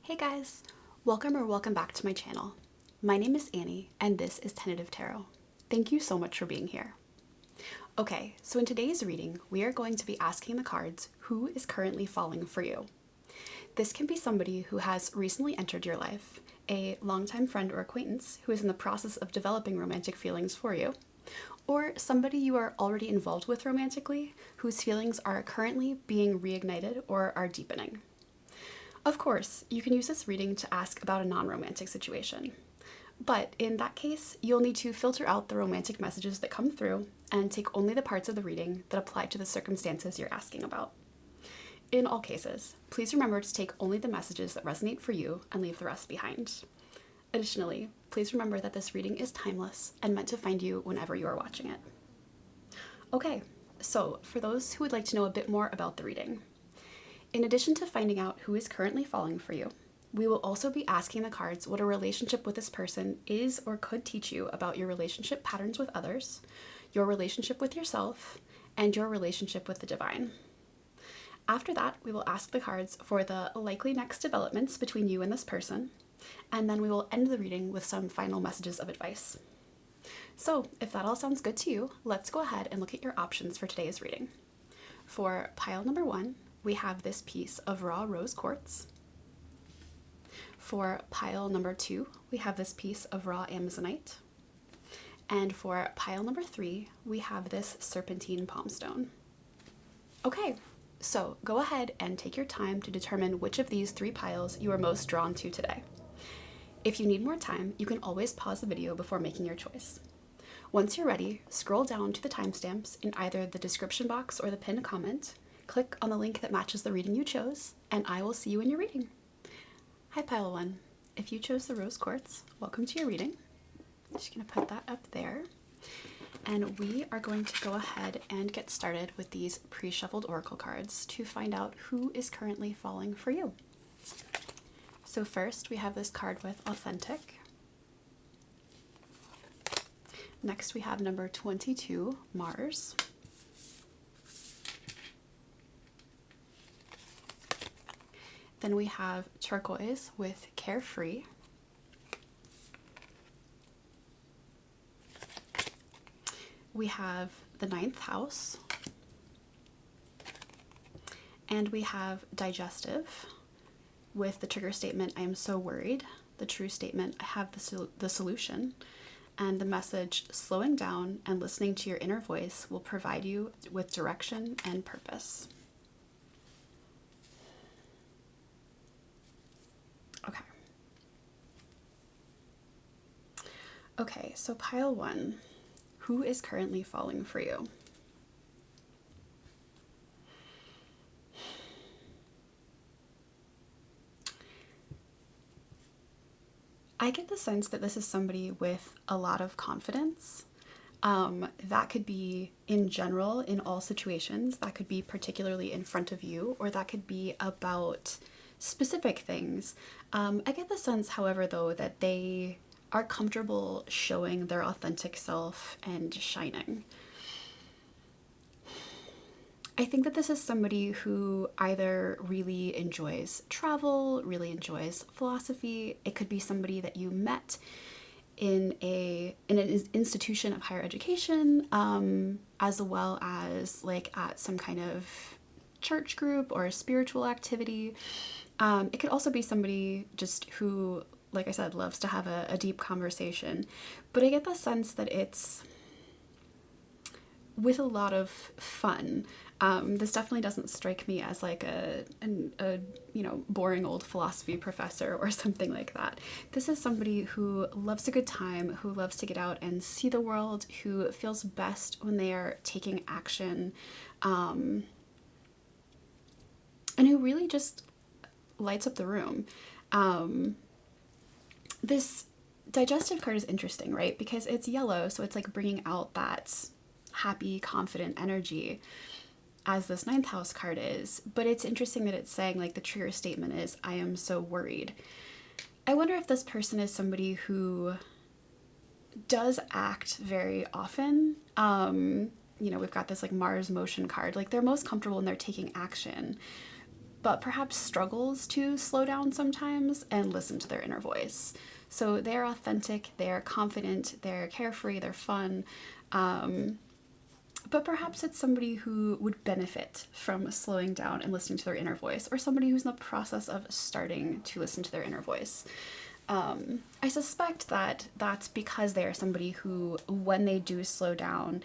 Hey guys, welcome back to my channel. My name is Annie and this is Tentative Tarot. Thank you so much for being here. Okay, so in today's reading, we are going to be asking the cards who is currently falling for you. This can be somebody who has recently entered your life, a longtime friend or acquaintance who is in the process of developing romantic feelings for you, or somebody you are already involved with romantically whose feelings are currently being reignited or are deepening. Of course, you can use this reading to ask about a non-romantic situation, but in that case, you'll need to filter out the romantic messages that come through and take only the parts of the reading that apply to the circumstances you're asking about. In all cases, please remember to take only the messages that resonate for you and leave the rest behind. Additionally, please remember that this reading is timeless and meant to find you whenever you are watching it. Okay, so for those who would like to know a bit more about the reading, in addition to finding out who is currently falling for you, we will also be asking the cards what a relationship with this person is or could teach you about your relationship patterns with others, your relationship with yourself, and your relationship with the divine. After that, we will ask the cards for the likely next developments between you and this person, and then we will end the reading with some final messages of advice. So, if that all sounds good to you, let's go ahead and look at your options for today's reading. For pile number 1, we have this piece of raw rose quartz. For pile number 2, we have this piece of raw amazonite. And for pile number 3, we have this serpentine palm stone. Okay, so go ahead and take your time to determine which of these 3 piles you are most drawn to today. If you need more time, you can always pause the video before making your choice. Once you're ready, scroll down to the timestamps in either the description box or the pinned comment. Click on the link that matches the reading you chose, and I will see you in your reading. Hi pile 1. If you chose the rose quartz, welcome to your reading. I'm just going to put that up there. And we are going to go ahead and get started with these pre-shuffled oracle cards to find out who is currently falling for you. So first we have this card with authentic. Next we have number 22, Mars. Then we have turquoise with carefree. We have the 9th house. And we have digestive with the trigger statement, I am so worried. The true statement, I have the solution. And the message, slowing down and listening to your inner voice will provide you with direction and purpose. Okay, so pile 1, who is currently falling for you? I get the sense that this is somebody with a lot of confidence. That could be in general, in all situations. That could be particularly in front of you, or that could be about specific things. I get the sense, however, though, that they are comfortable showing their authentic self and shining. I think that this is somebody who either really enjoys travel, really enjoys philosophy. It could be somebody that you met in an institution of higher education, as well as like at some kind of church group or a spiritual activity. It could also be somebody just who, like I said, loves to have a deep conversation, but I get the sense that it's with a lot of fun. This definitely doesn't strike me as like a boring old philosophy professor or something like that. This is somebody who loves a good time, who loves to get out and see the world, who feels best when they are taking action, and who really just lights up the room. This digestive card is interesting, right? Because it's yellow, so it's like bringing out that happy, confident energy as this 9th house card is. But it's interesting that it's saying like the trigger statement is, I am so worried. I wonder if this person is somebody who does act very often. We've got this like Mars motion card. Like they're most comfortable when they're taking action. but perhaps struggles to slow down sometimes and listen to their inner voice. So they're authentic, they're confident, they're carefree, they're fun. But perhaps it's somebody who would benefit from slowing down and listening to their inner voice, or somebody who's in the process of starting to listen to their inner voice. I suspect that that's because they are somebody who, when they do slow down,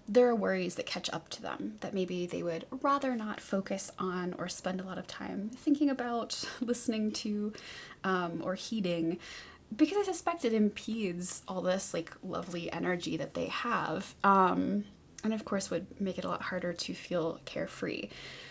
there are worries that catch up to them that maybe they would rather not focus on or spend a lot of time thinking about, listening to, or heeding, because I suspect it impedes all this like lovely energy that they have, and of course would make it a lot harder to feel carefree.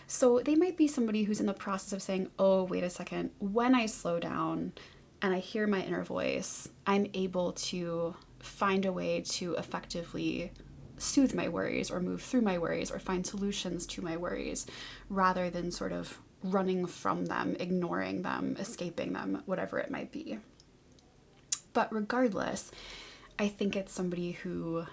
So they might be somebody who's in the process of saying, oh, wait a second, when I slow down and I hear my inner voice, I'm able to find a way to effectively soothe my worries or move through my worries or find solutions to my worries, rather than sort of running from them, ignoring them, escaping them, whatever it might be. But regardless, I think it's somebody who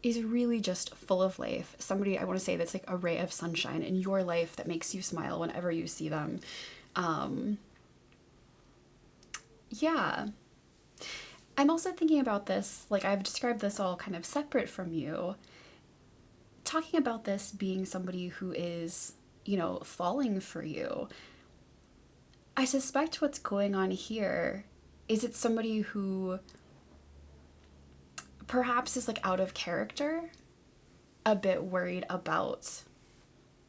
is really just full of life. Somebody, I want to say, that's like a ray of sunshine in your life that makes you smile whenever you see them. Yeah. I'm also thinking about this, like I've described this all kind of separate from you, talking about this being somebody who is, you know, falling for you. I suspect what's going on here is it's somebody who perhaps is like out of character, a bit worried about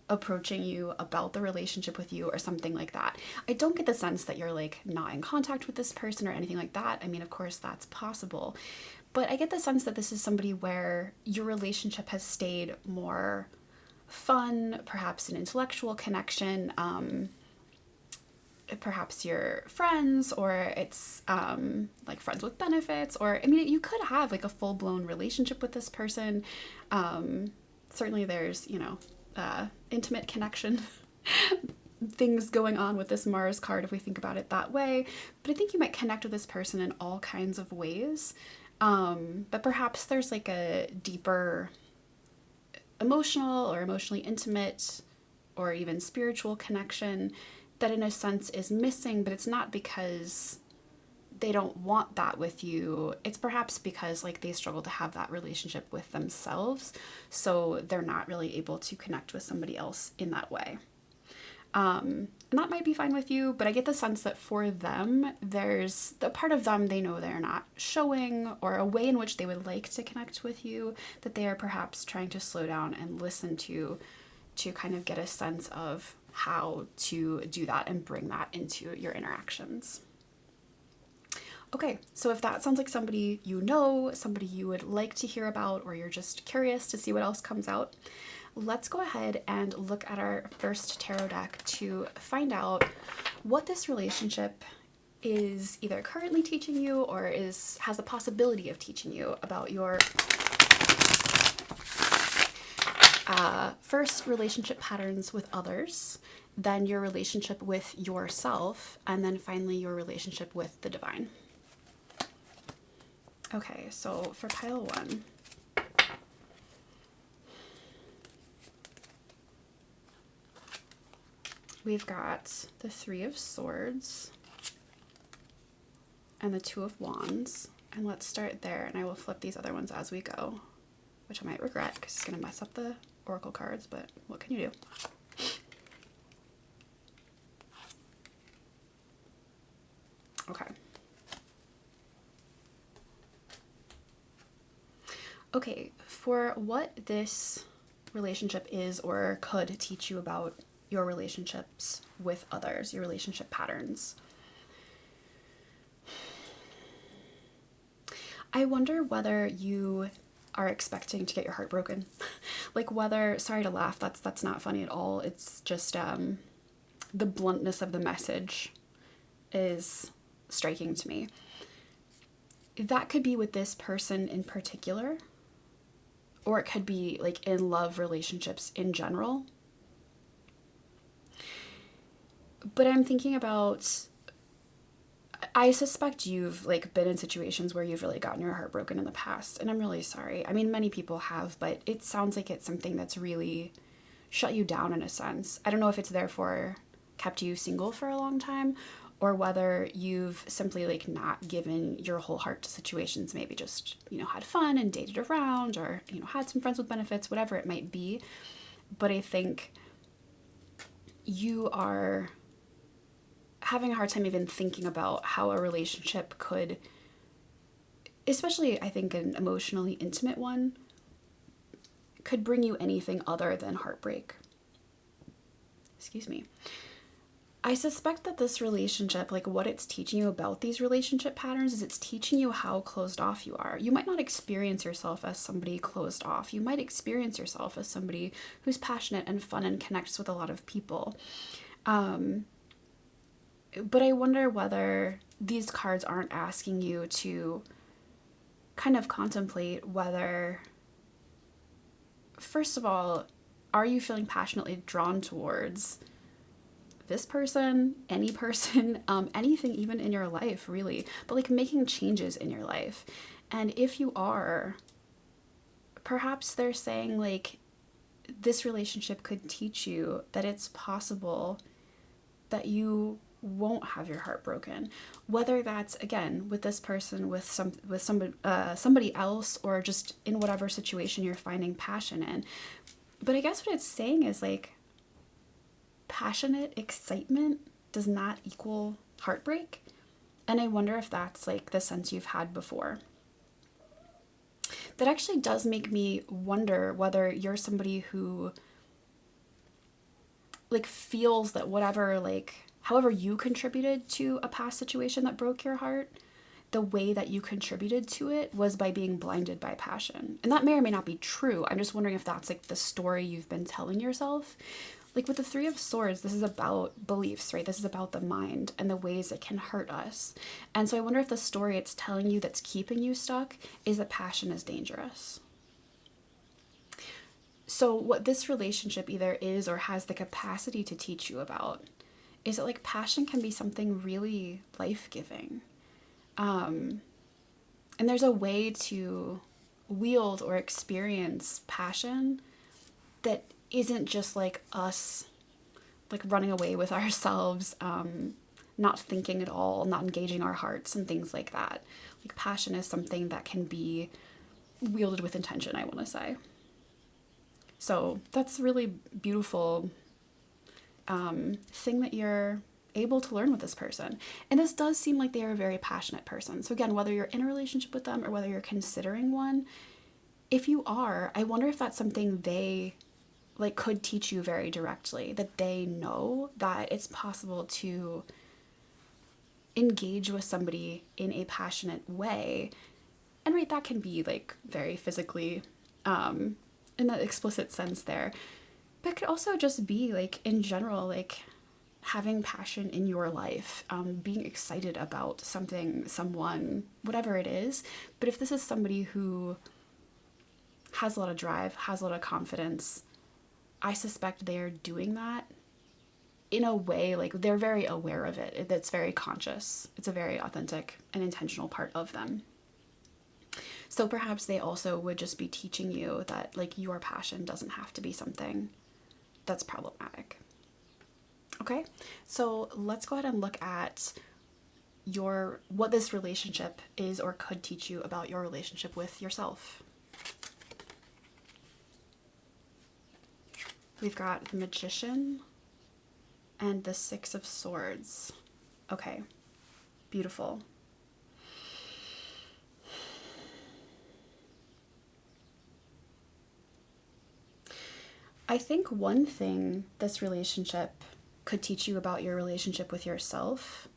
approaching you, about the relationship with you, or something like that. I don't get the sense that you're like not in contact with this person or anything like that. I mean, of course that's possible, but I get the sense that this is somebody where your relationship has stayed more fun, perhaps an intellectual connection, perhaps you're friends, or it's like friends with benefits, or I mean, you could have like a full-blown relationship with this person. Certainly there's, you know, intimate connection things going on with this Mars card if we think about it that way, but I think you might connect with this person in all kinds of ways, but perhaps there's like a deeper emotional or emotionally intimate or even spiritual connection that in a sense is missing, but it's not because they don't want that with you. It's perhaps because like they struggle to have that relationship with themselves, so they're not really able to connect with somebody else in that way. And that might be fine with you, but I get the sense that for them, there's the part of them they know they're not showing, or a way in which they would like to connect with you that they are perhaps trying to slow down and listen to kind of get a sense of how to do that and bring that into your interactions. Okay, so if that sounds like somebody you know, somebody you would like to hear about, or you're just curious to see what else comes out, let's go ahead and look at our first tarot deck to find out what this relationship is either currently teaching you or has the possibility of teaching you about your first relationship patterns with others, then your relationship with yourself, and then finally your relationship with the divine. Okay, so for pile one, we've got the Three of Swords and the Two of Wands, and let's start there, and I will flip these other ones as we go, which I might regret because it's going to mess up the oracle cards, but what can you do? Okay. Okay, for what this relationship is or could teach you about your relationships with others, your relationship patterns. I wonder whether you are expecting to get your heart broken. Like whether, sorry to laugh, that's not funny at all. It's just the bluntness of the message is striking to me. That could be with this person in particular, or it could be like in love relationships in general. But I'm thinking about, I suspect you've like been in situations where you've really gotten your heart broken in the past, and I'm really sorry. I mean, many people have, but it sounds like it's something that's really shut you down in a sense. I don't know if it's therefore kept you single for a long time, or whether you've simply like not given your whole heart to situations, maybe just, you know, had fun and dated around, or, you know, had some friends with benefits, whatever it might be. But I think you are having a hard time even thinking about how a relationship could, especially I think an emotionally intimate one, could bring you anything other than heartbreak. Excuse me. I suspect that this relationship, like what it's teaching you about these relationship patterns, is it's teaching you how closed off you are. You might not experience yourself as somebody closed off. You might experience yourself as somebody who's passionate and fun and connects with a lot of people. But I wonder whether these cards aren't asking you to kind of contemplate whether, first of all, are you feeling passionately drawn towards this person, any person, anything even in your life, really, but like making changes in your life. And if you are, perhaps they're saying like this relationship could teach you that it's possible that you won't have your heart broken, whether that's again with this person, with somebody else, or just in whatever situation you're finding passion in. But I guess what it's saying is like passionate excitement does not equal heartbreak, and I wonder if that's like the sense you've had before. That actually does make me wonder whether you're somebody who like feels that whatever, like however you contributed to a past situation that broke your heart, the way that you contributed to it was by being blinded by passion. And that may or may not be true. I'm just wondering if that's like the story you've been telling yourself. Like with the Three of Swords, this is about beliefs, right? This is about the mind and the ways it can hurt us. And so I wonder if the story it's telling you that's keeping you stuck is that passion is dangerous. So what this relationship either is or has the capacity to teach you about is that like passion can be something really life-giving. And there's a way to wield or experience passion that isn't just like us like running away with ourselves, not thinking at all, not engaging our hearts and things like that. Like passion is something that can be wielded with intention, I want to say. So that's a really beautiful thing that you're able to learn with this person. And this does seem like they are a very passionate person. So again, whether you're in a relationship with them or whether you're considering one, if you are, I wonder if that's something they like could teach you very directly, that they know that it's possible to engage with somebody in a passionate way. And right, that can be like very physically, in that explicit sense there, but it could also just be like in general, like having passion in your life, being excited about something, someone, whatever it is. But if this is somebody who has a lot of drive, has a lot of confidence, I suspect they're doing that in a way, like they're very aware of it. That's very conscious. It's a very authentic and intentional part of them. So perhaps they also would just be teaching you that like your passion doesn't have to be something that's problematic. Okay, so let's go ahead and look at what this relationship is or could teach you about your relationship with yourself. We've got the Magician and the Six of Swords. Okay, beautiful. I think one thing this relationship could teach you about your relationship with yourself,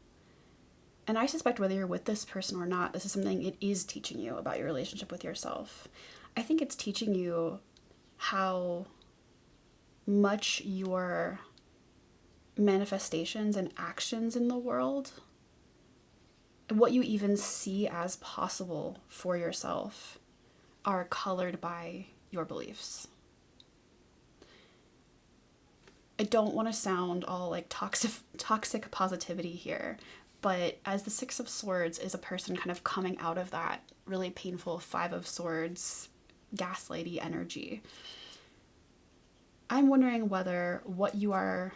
and I suspect whether you're with this person or not, this is something it is teaching you about your relationship with yourself. I think it's teaching you how much your manifestations and actions in the world, what you even see as possible for yourself, are colored by your beliefs. I don't want to sound all like toxic positivity here, but as the Six of Swords is a person kind of coming out of that really painful Five of Swords gaslighty energy, I'm wondering whether what you are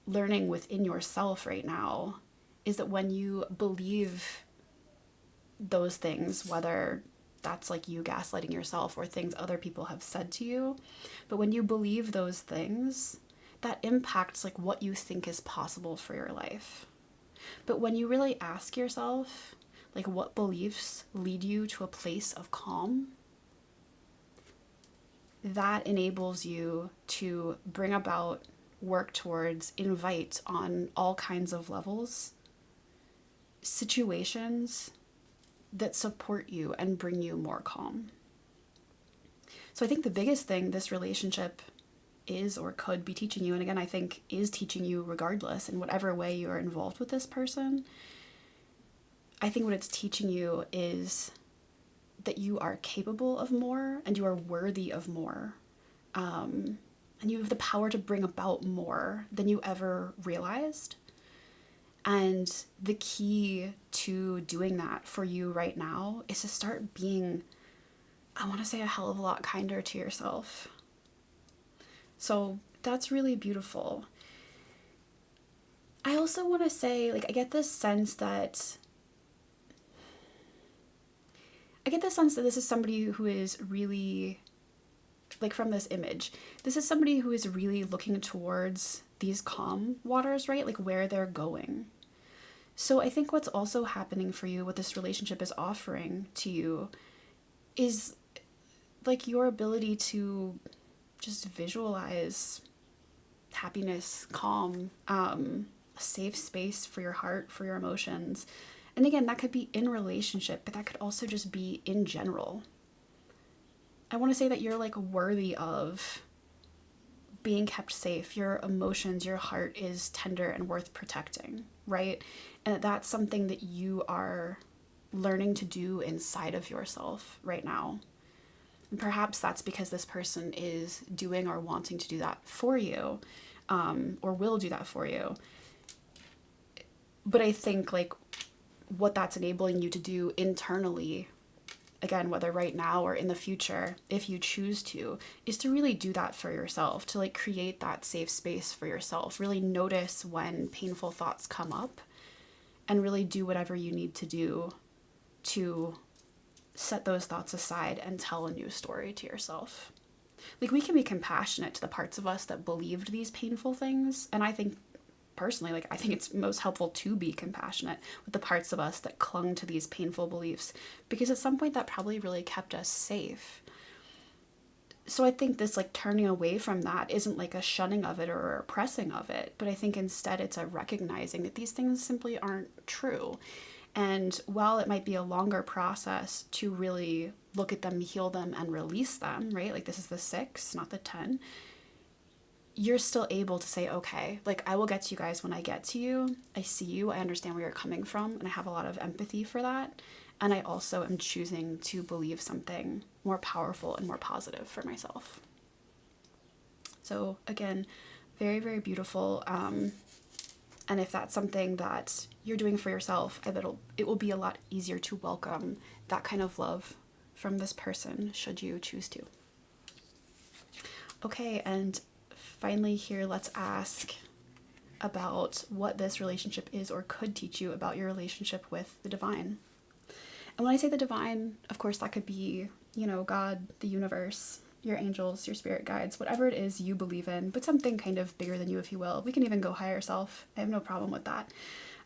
learning within yourself right now is that when you believe those things, whether that's like you gaslighting yourself or things other people have said to you, but when you believe those things, that impacts like what you think is possible for your life. But when you really ask yourself, like, what beliefs lead you to a place of calm, that enables you to bring about, work towards, invite on all kinds of levels, situations that support you and bring you more calm. So I think the biggest thing this relationship is or could be teaching you, and again, I think is teaching you regardless in whatever way you are involved with this person, I think what it's teaching you is that you are capable of more and you are worthy of more. And you have the power to bring about more than you ever realized. And the key to doing that for you right now is to start being, I want to say, a hell of a lot kinder to yourself. So that's really beautiful. I also want to say, like, I get this sense that this is somebody who is really, like, from this image, this is somebody who is really looking towards these calm waters, right? Like, where they're going. So I think what's also happening for you, what this relationship is offering to you, is like your ability to just visualize happiness, calm, a safe space for your heart, for your emotions. And again, that could be in relationship, but that could also just be in general. I want to say that you're like worthy of being kept safe. Your emotions, your heart is tender and worth protecting, right? And that's something that you are learning to do inside of yourself right now. And perhaps that's because this person is doing or wanting to do that for you, or will do that for you. But I think like what that's enabling you to do internally, again, whether right now or in the future, if you choose to, is to really do that for yourself, to like create that safe space for yourself, really notice when painful thoughts come up and really do whatever you need to do to set those thoughts aside and tell a new story to yourself. Like, we can be compassionate to the parts of us that believed these painful things, and I think personally, like, I think it's most helpful to be compassionate with the parts of us that clung to these painful beliefs, because at some point that probably really kept us safe. So I think this like turning away from that isn't like a shunning of it or a repressing of it, but I think instead it's a recognizing that these things simply aren't true. And while it might be a longer process to really look at them, heal them, and release them, right? Like, this is the 6, not the 10. You're still able to say, okay, like, I will get to you guys when I get to you. I see you. I understand where you're coming from. And I have a lot of empathy for that. And I also am choosing to believe something more powerful and more positive for myself. So again, very, very beautiful. And if that's something that you're doing for yourself, I bet it will be a lot easier to welcome that kind of love from this person, should you choose to. Okay, and finally here, let's ask about what this relationship is or could teach you about your relationship with the divine. And when I say the divine, of course, that could be, you know, God, the universe, your angels, your spirit guides, whatever it is you believe in, but something kind of bigger than you, if you will. We can even go higher self. I have no problem with that.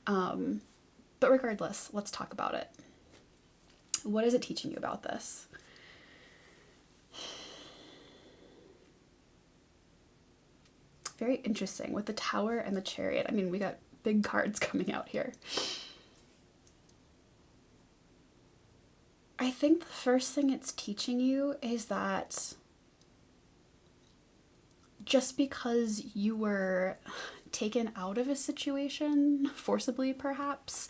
But regardless, let's talk about it. What is it teaching you about this? Very interesting with the Tower and the Chariot. I mean, we got big cards coming out here. I think the first thing it's teaching you is that just because you were taken out of a situation, forcibly perhaps,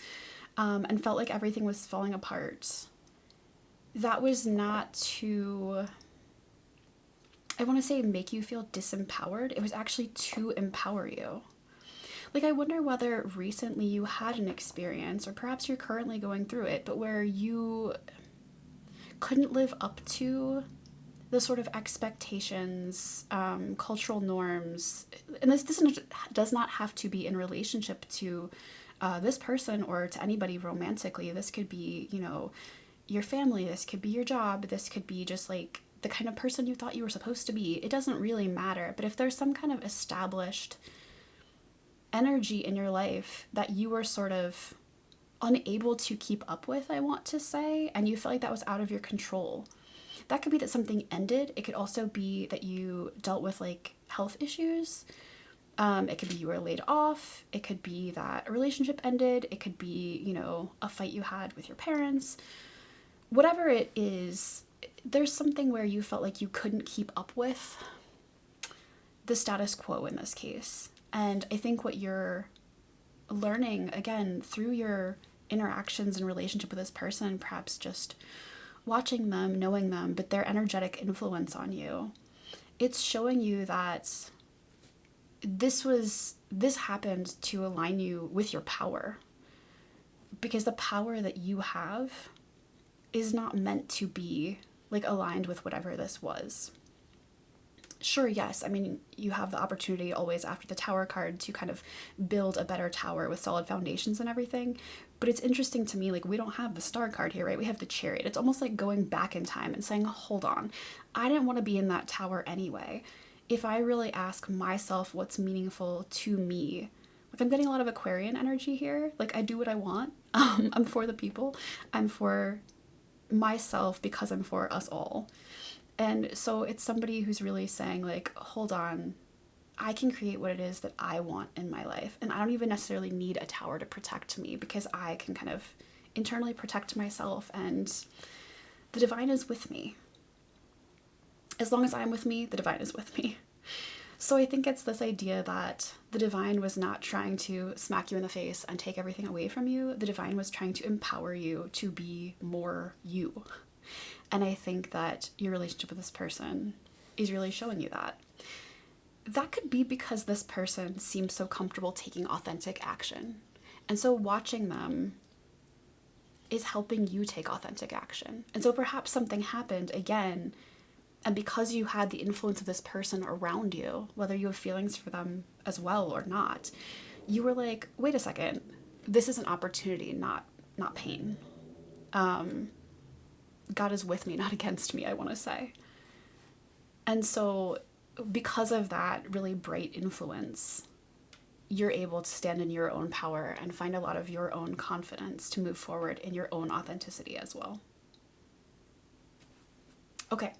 and felt like everything was falling apart, that was not to, I want to say, make you feel disempowered. It was actually to empower you. Like, I wonder whether recently you had an experience, or perhaps you're currently going through it, but where you couldn't live up to the sort of expectations, cultural norms, and this does not have to be in relationship to this person or to anybody romantically. This could be, you know, your family, this could be your job, this could be just like the kind of person you thought you were supposed to be. It doesn't really matter. But if there's some kind of established energy in your life that you were sort of unable to keep up with, I want to say, and you felt like that was out of your control, that could be that something ended. It could also be that you dealt with like health issues. It could be you were laid off. It could be that a relationship ended. It could be, you know, a fight you had with your parents. Whatever it is, there's something where you felt like you couldn't keep up with the status quo in this case. And I think what you're learning, again, through your interactions and relationship with this person, perhaps just watching them, knowing them, but their energetic influence on you, it's showing you that this happened to align you with your power, because the power that you have is not meant to be like aligned with whatever this was. Sure, yes, I mean, you have the opportunity always after the Tower card to kind of build a better tower with solid foundations and everything, but it's interesting to me, like, we don't have the Star card here, right? We have the Chariot. It's almost like going back in time and saying, hold on, I didn't want to be in that tower anyway. If I really ask myself what's meaningful to me, like, I'm getting a lot of Aquarian energy here, like, I do what I want. I'm for the people. I'm for myself because I'm for us all. And so it's somebody who's really saying, like, hold on, I can create what it is that I want in my life. And I don't even necessarily need a tower to protect me, because I can kind of internally protect myself, and the divine is with me. As long as I'm with me, the divine is with me. So I think it's this idea that the divine was not trying to smack you in the face and take everything away from you. The divine was trying to empower you to be more you. And I think that your relationship with this person is really showing you that. That could be because this person seems so comfortable taking authentic action. And so watching them is helping you take authentic action. And so perhaps something happened again, and because you had the influence of this person around you, whether you have feelings for them as well or not, you were like, wait a second, this is an opportunity, not pain. God is with me, not against me, I want to say. And so because of that really bright influence, you're able to stand in your own power and find a lot of your own confidence to move forward in your own authenticity as well. Okay,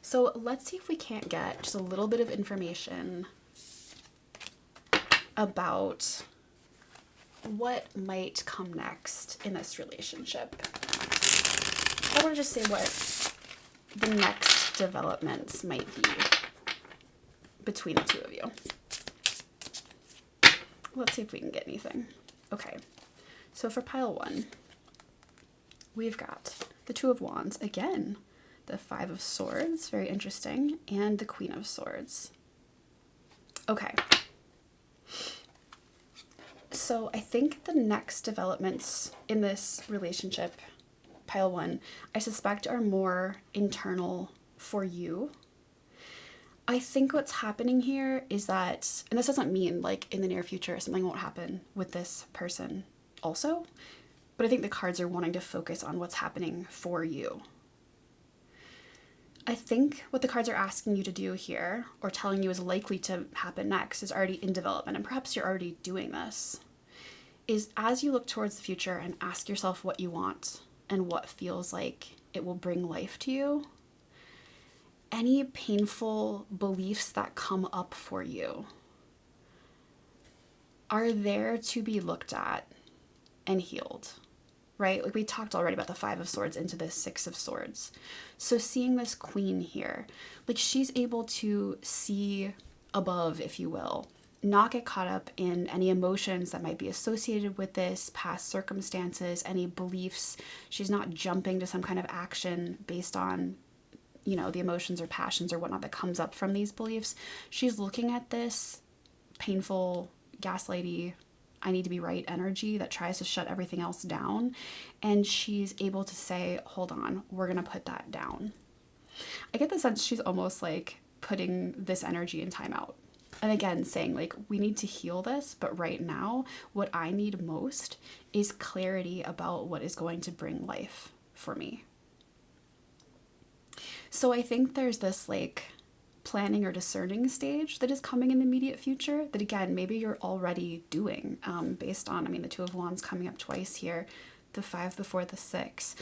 so let's see if we can't get just a little bit of information about what might come next in this relationship. I want to just say what the next developments might be between the two of you. Let's see if we can get anything. Okay, so for pile one, we've got the Two of Wands, again, the Five of Swords, very interesting, and the Queen of Swords. Okay, so I think the next developments in this relationship, pile one, I suspect are more internal for you. I think what's happening here is that, and this doesn't mean like in the near future something won't happen with this person also, but I think the cards are wanting to focus on what's happening for you. I think what the cards are asking you to do here, or telling you is likely to happen next, is already in development, and perhaps you're already doing this, is as you look towards the future and ask yourself what you want and what feels like it will bring life to you, any painful beliefs that come up for you are there to be looked at and healed, right? Like we talked already about the Five of Swords into the Six of Swords. So seeing this queen here, like she's able to see above, if you will, not get caught up in any emotions that might be associated with this, past circumstances, any beliefs. She's not jumping to some kind of action based on, you know, the emotions or passions or whatnot that comes up from these beliefs. She's looking at this painful, gaslighty, I need to be right energy that tries to shut everything else down. And she's able to say, hold on, we're going to put that down. I get the sense she's almost like putting this energy in timeout. And again, saying like, we need to heal this, but right now, what I need most is clarity about what is going to bring life for me. So I think there's this like planning or discerning stage that is coming in the immediate future that, again, maybe you're already doing based on, I mean, the Two of Wands coming up twice here, the 5 before the 6.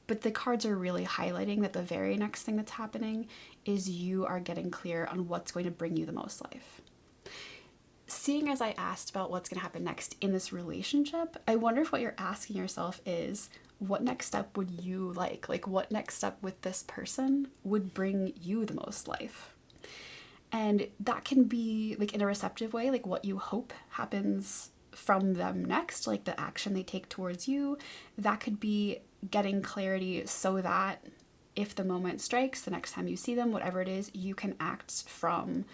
But the cards are really highlighting that the very next thing that's happening is you are getting clear on what's going to bring you the most life. Seeing as I asked about what's going to happen next in this relationship, I wonder if what you're asking yourself is, what next step would you like? Like, what next step with this person would bring you the most life? And that can be like in a receptive way, like what you hope happens from them next, like the action they take towards you. That could be getting clarity so that if the moment strikes, the next time you see them, whatever it is, you can act from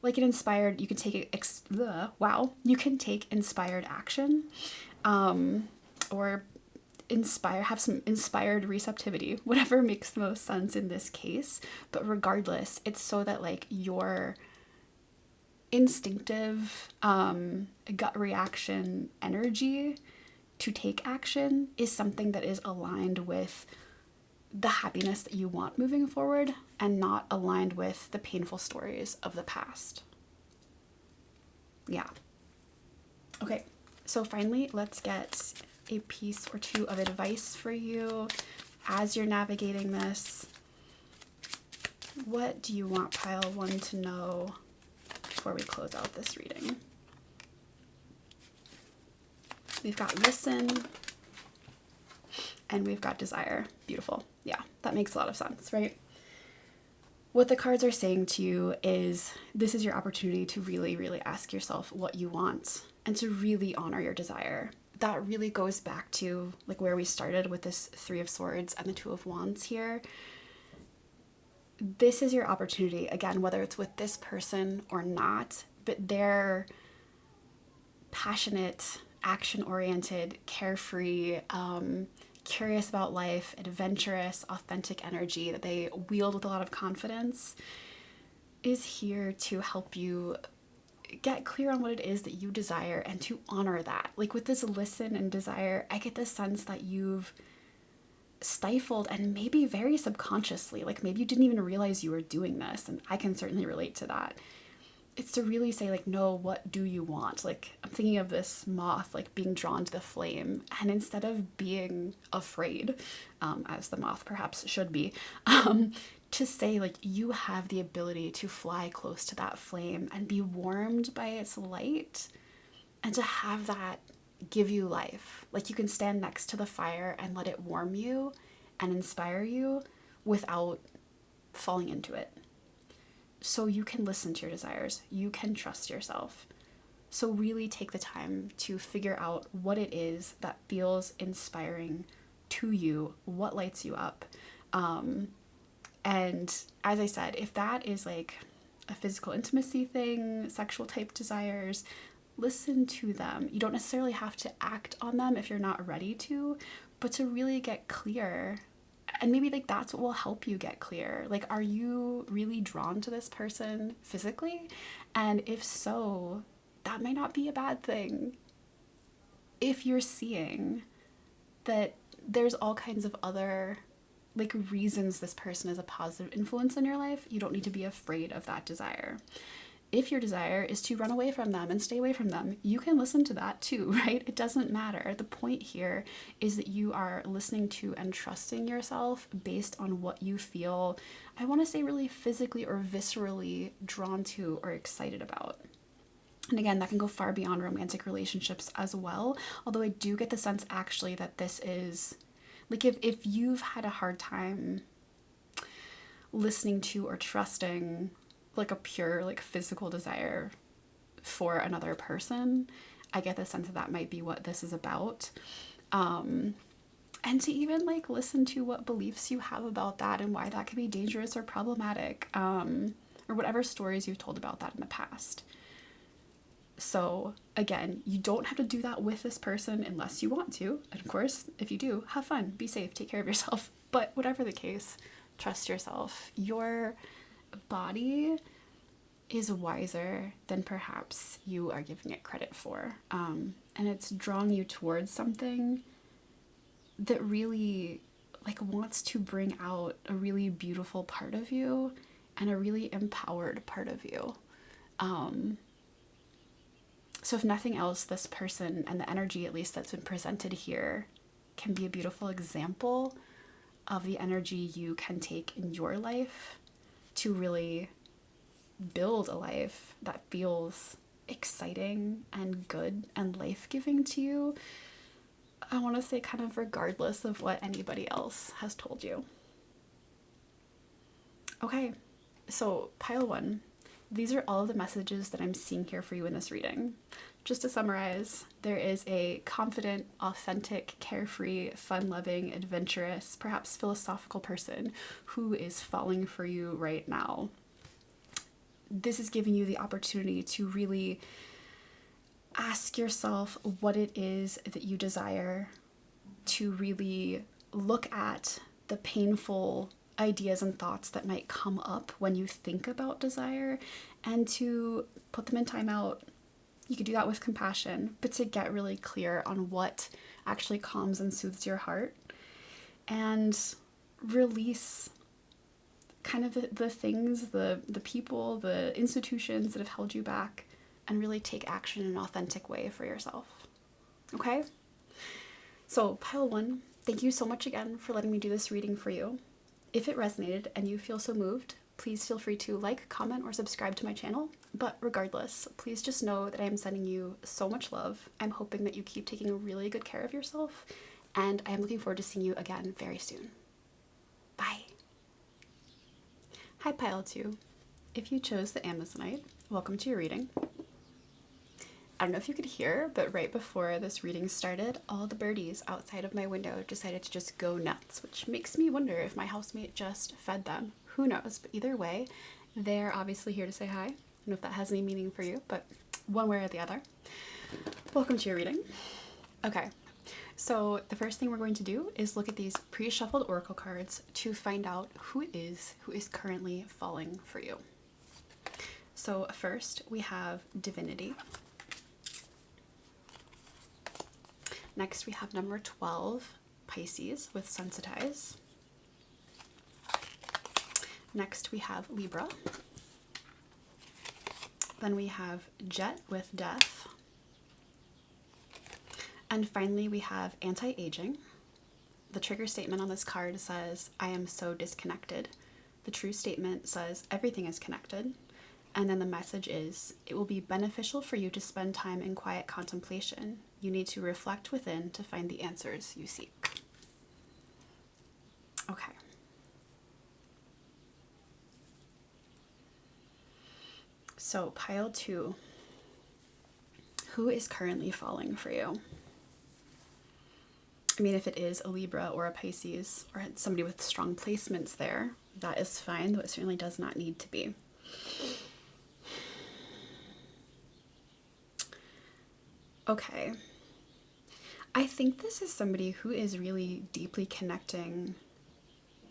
like an inspired, you can take you can take inspired action, or have some inspired receptivity, whatever makes the most sense in this case. But regardless, it's so that like your instinctive gut reaction energy to take action is something that is aligned with the happiness that you want moving forward and not aligned with the painful stories of the past. Yeah. Okay, so finally, let's get a piece or two of advice for you as you're navigating this. What do you want pile 1 to know before we close out this reading? We've got listen and we've got desire. Beautiful. Yeah, that makes a lot of sense, right? What the cards are saying to you is this is your opportunity to really, really ask yourself what you want and to really honor your desire. That really goes back to like where we started with this 3 of Swords and the 2 of Wands here. This is your opportunity, again, whether it's with this person or not, but their passionate, action-oriented, carefree, curious about life, adventurous, authentic energy that they wield with a lot of confidence is here to help you get clear on what it is that you desire and to honor that. Like with this listen and desire, I get the sense that you've stifled, and maybe very subconsciously, like maybe you didn't even realize you were doing this, and I can certainly relate to that. It's to really say like, no, what do you want? Like I'm thinking of this moth like being drawn to the flame, and instead of being afraid, as the moth perhaps should be, to say like you have the ability to fly close to that flame and be warmed by its light, and to have that give you life. Like you can stand next to the fire and let it warm you and inspire you without falling into it. So you can listen to your desires. You can trust yourself. So really take the time to figure out what it is that feels inspiring to you, what lights you up. And as I said, if that is like a physical intimacy thing, sexual type desires, listen to them. You don't necessarily have to act on them if you're not ready to, but to really get clear. And maybe like that's what will help you get clear. Like, are you really drawn to this person physically? And if so, that might not be a bad thing. If you're seeing that there's all kinds of other like reasons this person is a positive influence in your life, you don't need to be afraid of that desire. If your desire is to run away from them and stay away from them, you can listen to that too, right? It doesn't matter. The point here is that you are listening to and trusting yourself based on what you feel, I want to say really physically or viscerally drawn to or excited about. And again, that can go far beyond romantic relationships as well. Although I do get the sense actually that this is, like if you've had a hard time listening to or trusting like a pure like physical desire for another person, I get the sense that that might be what this is about. And to even like listen to what beliefs you have about that and why that could be dangerous or problematic, or whatever stories you've told about that in the past. So again, you don't have to do that with this person unless you want to. And of course, if you do, have fun, be safe, take care of yourself. But whatever the case, Trust yourself. Your body is wiser than perhaps you are giving it credit for. And it's drawing you towards something that really like wants to bring out a really beautiful part of you and a really empowered part of you. So if nothing else, this person and the energy, at least that's been presented here, can be a beautiful example of the energy you can take in your life to really build a life that feels exciting and good and life-giving to you. I want to say kind of regardless of what anybody else has told you. Okay, so pile 1. These are all of the messages that I'm seeing here for you in this reading. Just to summarize, there is a confident, authentic, carefree, fun-loving, adventurous, perhaps philosophical person who is falling for you right now. This is giving you the opportunity to really ask yourself what it is that you desire, to really look at the painful ideas and thoughts that might come up when you think about desire, and to put them in timeout. You could do that with compassion, but to get really clear on what actually calms and soothes your heart, and release kind of the things, the people, the institutions that have held you back, and really take action in an authentic way for yourself. Okay? So pile 1, thank you so much again for letting me do this reading for you. If it resonated and you feel so moved, please feel free to like, comment, or subscribe to my channel. But regardless, please just know that I am sending you so much love. I'm hoping that you keep taking really good care of yourself, and I am looking forward to seeing you again very soon. Bye. Hi pile 2. If you chose the Amazonite, welcome to your reading. I don't know if you could hear, but right before this reading started, all the birdies outside of my window decided to just go nuts, which makes me wonder if my housemate just fed them. Who knows? But either way, they're obviously here to say hi. I don't know if that has any meaning for you, but one way or the other. Welcome to your reading. Okay, so the first thing we're going to do is look at these pre-shuffled oracle cards to find out who it is who is currently falling for you. So first we have Divinity. Next we have number 12, Pisces with Sensitize. Next we have Libra. Then we have Jet with Death. And finally we have Anti-Aging. The trigger statement on this card says, I am so disconnected. The true statement says, everything is connected. And then the message is, it will be beneficial for you to spend time in quiet contemplation. You need to reflect within to find the answers you seek. Okay. So pile 2, who is currently falling for you? I mean, if it is a Libra or a Pisces or somebody with strong placements there, that is fine, though it certainly does not need to be. Okay. I think this is somebody who is really deeply connecting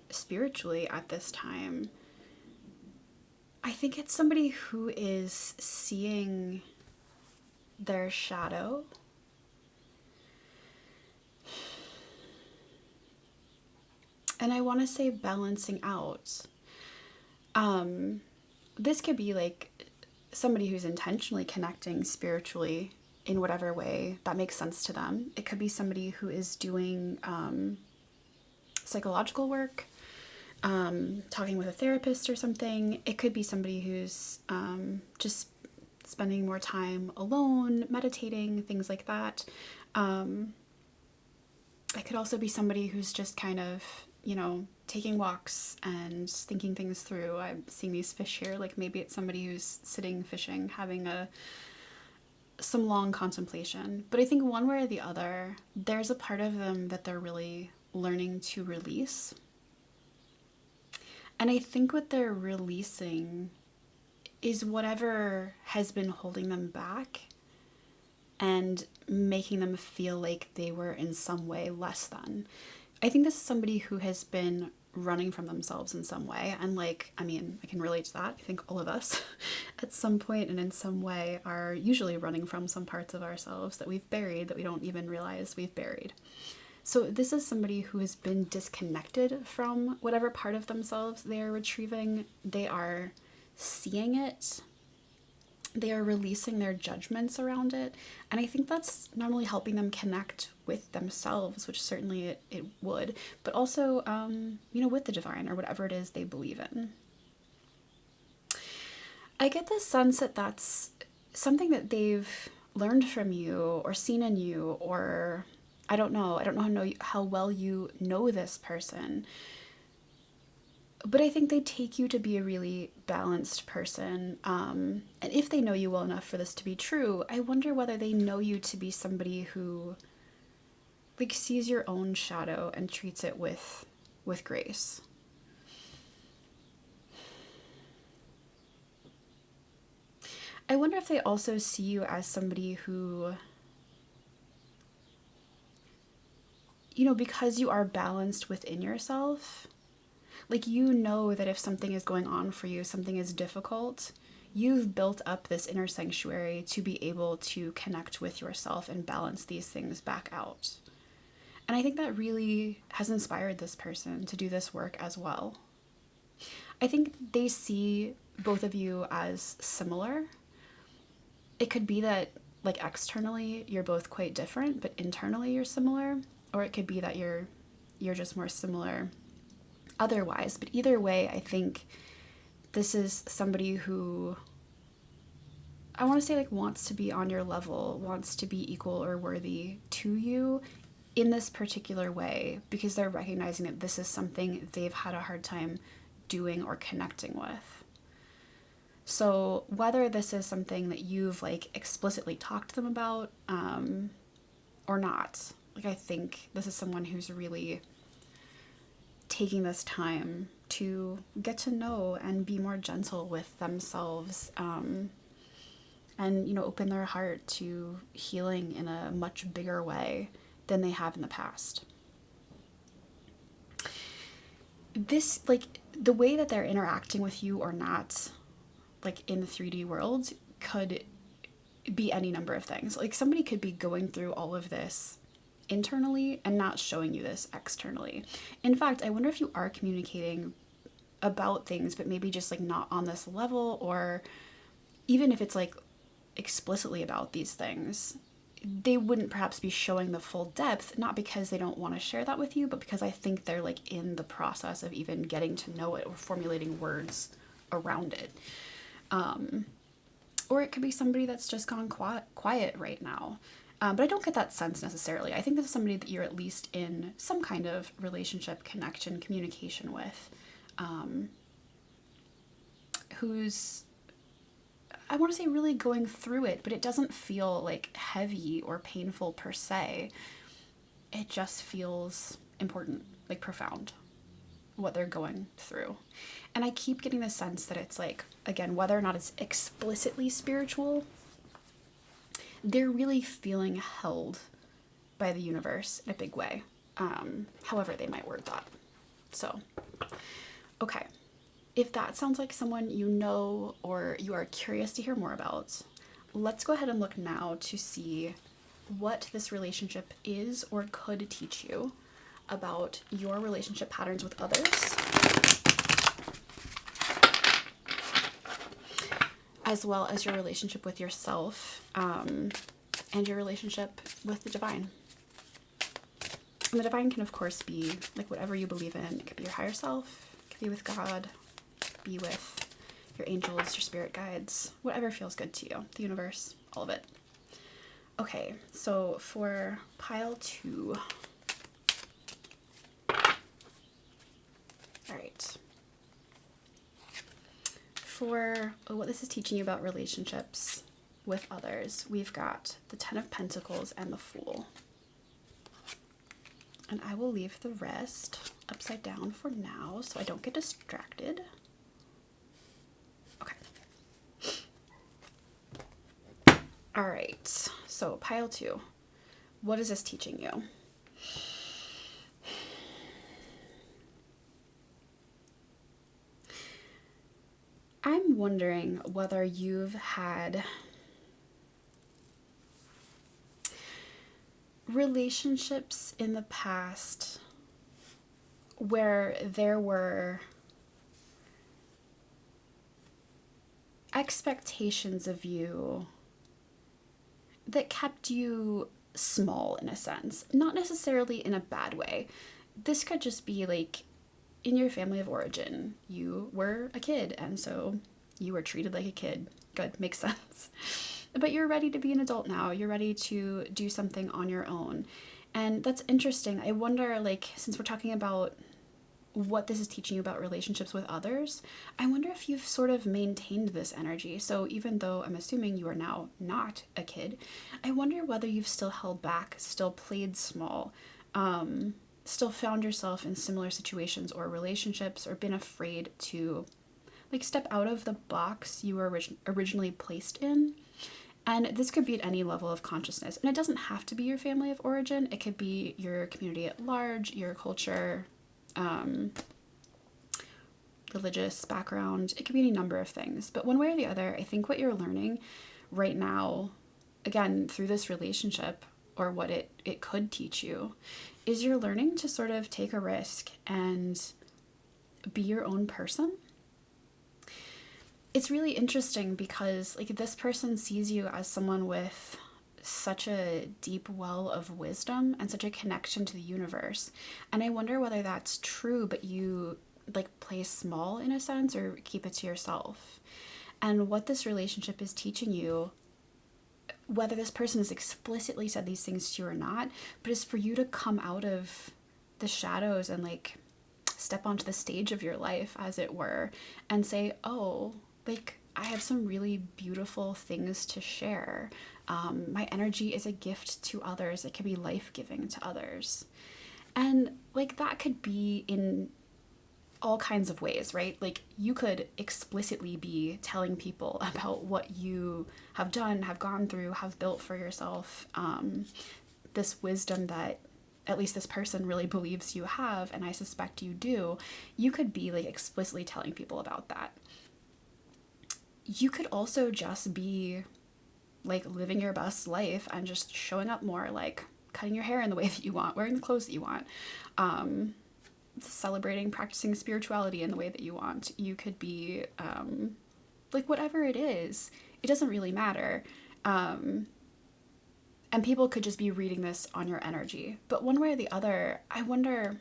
spiritually at this time. I think it's somebody who is seeing their shadow. And I want to say balancing out. This could be like somebody who's intentionally connecting spiritually in whatever way that makes sense to them. It could be somebody who is doing psychological work, talking with a therapist or something. It could be somebody who's just spending more time alone, meditating, things like that. It could also be somebody who's just kind of, you know, taking walks and thinking things through. I'm seeing these fish here, like maybe it's somebody who's sitting fishing, having some long contemplation. But I think one way or the other, there's a part of them that they're really learning to release. And I think what they're releasing is whatever has been holding them back and making them feel like they were in some way less than. I think this is somebody who has been running from themselves in some way. And like, I mean, I can relate to that. I think all of us at some point and in some way are usually running from some parts of ourselves that we've buried, that we don't even realize we've buried. So this is somebody who has been disconnected from whatever part of themselves they are retrieving. They are seeing it. They are releasing their judgments around it. And I think that's not only helping them connect with themselves, which certainly it would, but also, you know, with the divine or whatever it is they believe in. I get the sense that that's something that they've learned from you or seen in you, or I don't know how well you know this person. But I think they take you to be a really balanced person. And if they know you well enough for this to be true, I wonder whether they know you to be somebody who like sees your own shadow and treats it with grace. I wonder if they also see you as somebody who, you know, because you are balanced within yourself, like, you know that if something is going on for you, something is difficult, you've built up this inner sanctuary to be able to connect with yourself and balance these things back out. And I think that really has inspired this person to do this work as well. I think they see both of you as similar. It could be that, like, externally you're both quite different, but internally you're similar. Or it could be that you're just more similar otherwise. But either way, I think this is somebody who, I want to say, like, wants to be on your level, wants to be equal or worthy to you in this particular way, because they're recognizing that this is something they've had a hard time doing or connecting with. So whether this is something that you've like explicitly talked to them about or not, like, I think this is someone who's really taking this time to get to know and be more gentle with themselves, and, you know, open their heart to healing in a much bigger way than they have in the past. This, like, the way that they're interacting with you or not, like, in the 3D world could be any number of things. Like, somebody could be going through all of this internally and not showing you this externally. In fact, I wonder if you are communicating about things, but maybe just like not on this level, or even if it's like explicitly about these things, they wouldn't perhaps be showing the full depth, not because they don't want to share that with you, but because I think they're like in the process of even getting to know it or formulating words around it. Or it could be somebody that's just gone quiet right now. But I don't get that sense necessarily. I think this is somebody that you're at least in some kind of relationship, connection, communication with, who's, I want to say, really going through it, but it doesn't feel like heavy or painful per se. It just feels important, like profound, what they're going through. And I keep getting the sense that it's like, again, whether or not it's explicitly spiritual, they're really feeling held by the universe in a big way, however they might word that. So, okay. If that sounds like someone you know or you are curious to hear more about, let's go ahead and look now to see what this relationship is or could teach you about your relationship patterns with others, as well as your relationship with yourself, and your relationship with the divine. And the divine can, of course, be like whatever you believe in. It could be your higher self, it could be with God, be with your angels, your spirit guides, whatever feels good to you, the universe, all of it. Okay, so for pile 2, all right, for what this is teaching you about relationships with others, we've got the 10 of Pentacles and the Fool. And I will leave the rest upside down for now so I don't get distracted. Okay. All right, so pile 2. What is this teaching you? wondering whether you've had relationships in the past where there were expectations of you that kept you small in a sense, not necessarily in a bad way. This could just be like in your family of origin, you were a kid and so you were treated like a kid. Good, makes sense. But you're ready to be an adult now. You're ready to do something on your own. And that's interesting. I wonder, like, since we're talking about what this is teaching you about relationships with others, I wonder if you've sort of maintained this energy. So even though I'm assuming you are now not a kid, I wonder whether you've still held back, still played small, still found yourself in similar situations or relationships, or been afraid to like step out of the box you were originally placed in. And this could be at any level of consciousness. And it doesn't have to be your family of origin. It could be your community at large, your culture, religious background. It could be any number of things. But one way or the other, I think what you're learning right now, again, through this relationship, or what it could teach you, is you're learning to sort of take a risk and be your own person. It's really interesting because like this person sees you as someone with such a deep well of wisdom and such a connection to the universe. And I wonder whether that's true, but you like play small in a sense or keep it to yourself. And what this relationship is teaching you, whether this person has explicitly said these things to you or not, but is for you to come out of the shadows and like step onto the stage of your life, as it were, and say, oh, like, I have some really beautiful things to share. My energy is a gift to others. It can be life-giving to others. And like that could be in all kinds of ways, right? Like you could explicitly be telling people about what you have done, have gone through, have built for yourself. This wisdom that at least this person really believes you have, and I suspect you do. You could be like explicitly telling people about that. You could also just be like living your best life and just showing up more, like cutting your hair in the way that you want, wearing the clothes that you want, celebrating, practicing spirituality in the way that you want. You could be like whatever it is, it doesn't really matter. And people could just be reading this on your energy. But one way or the other, I wonder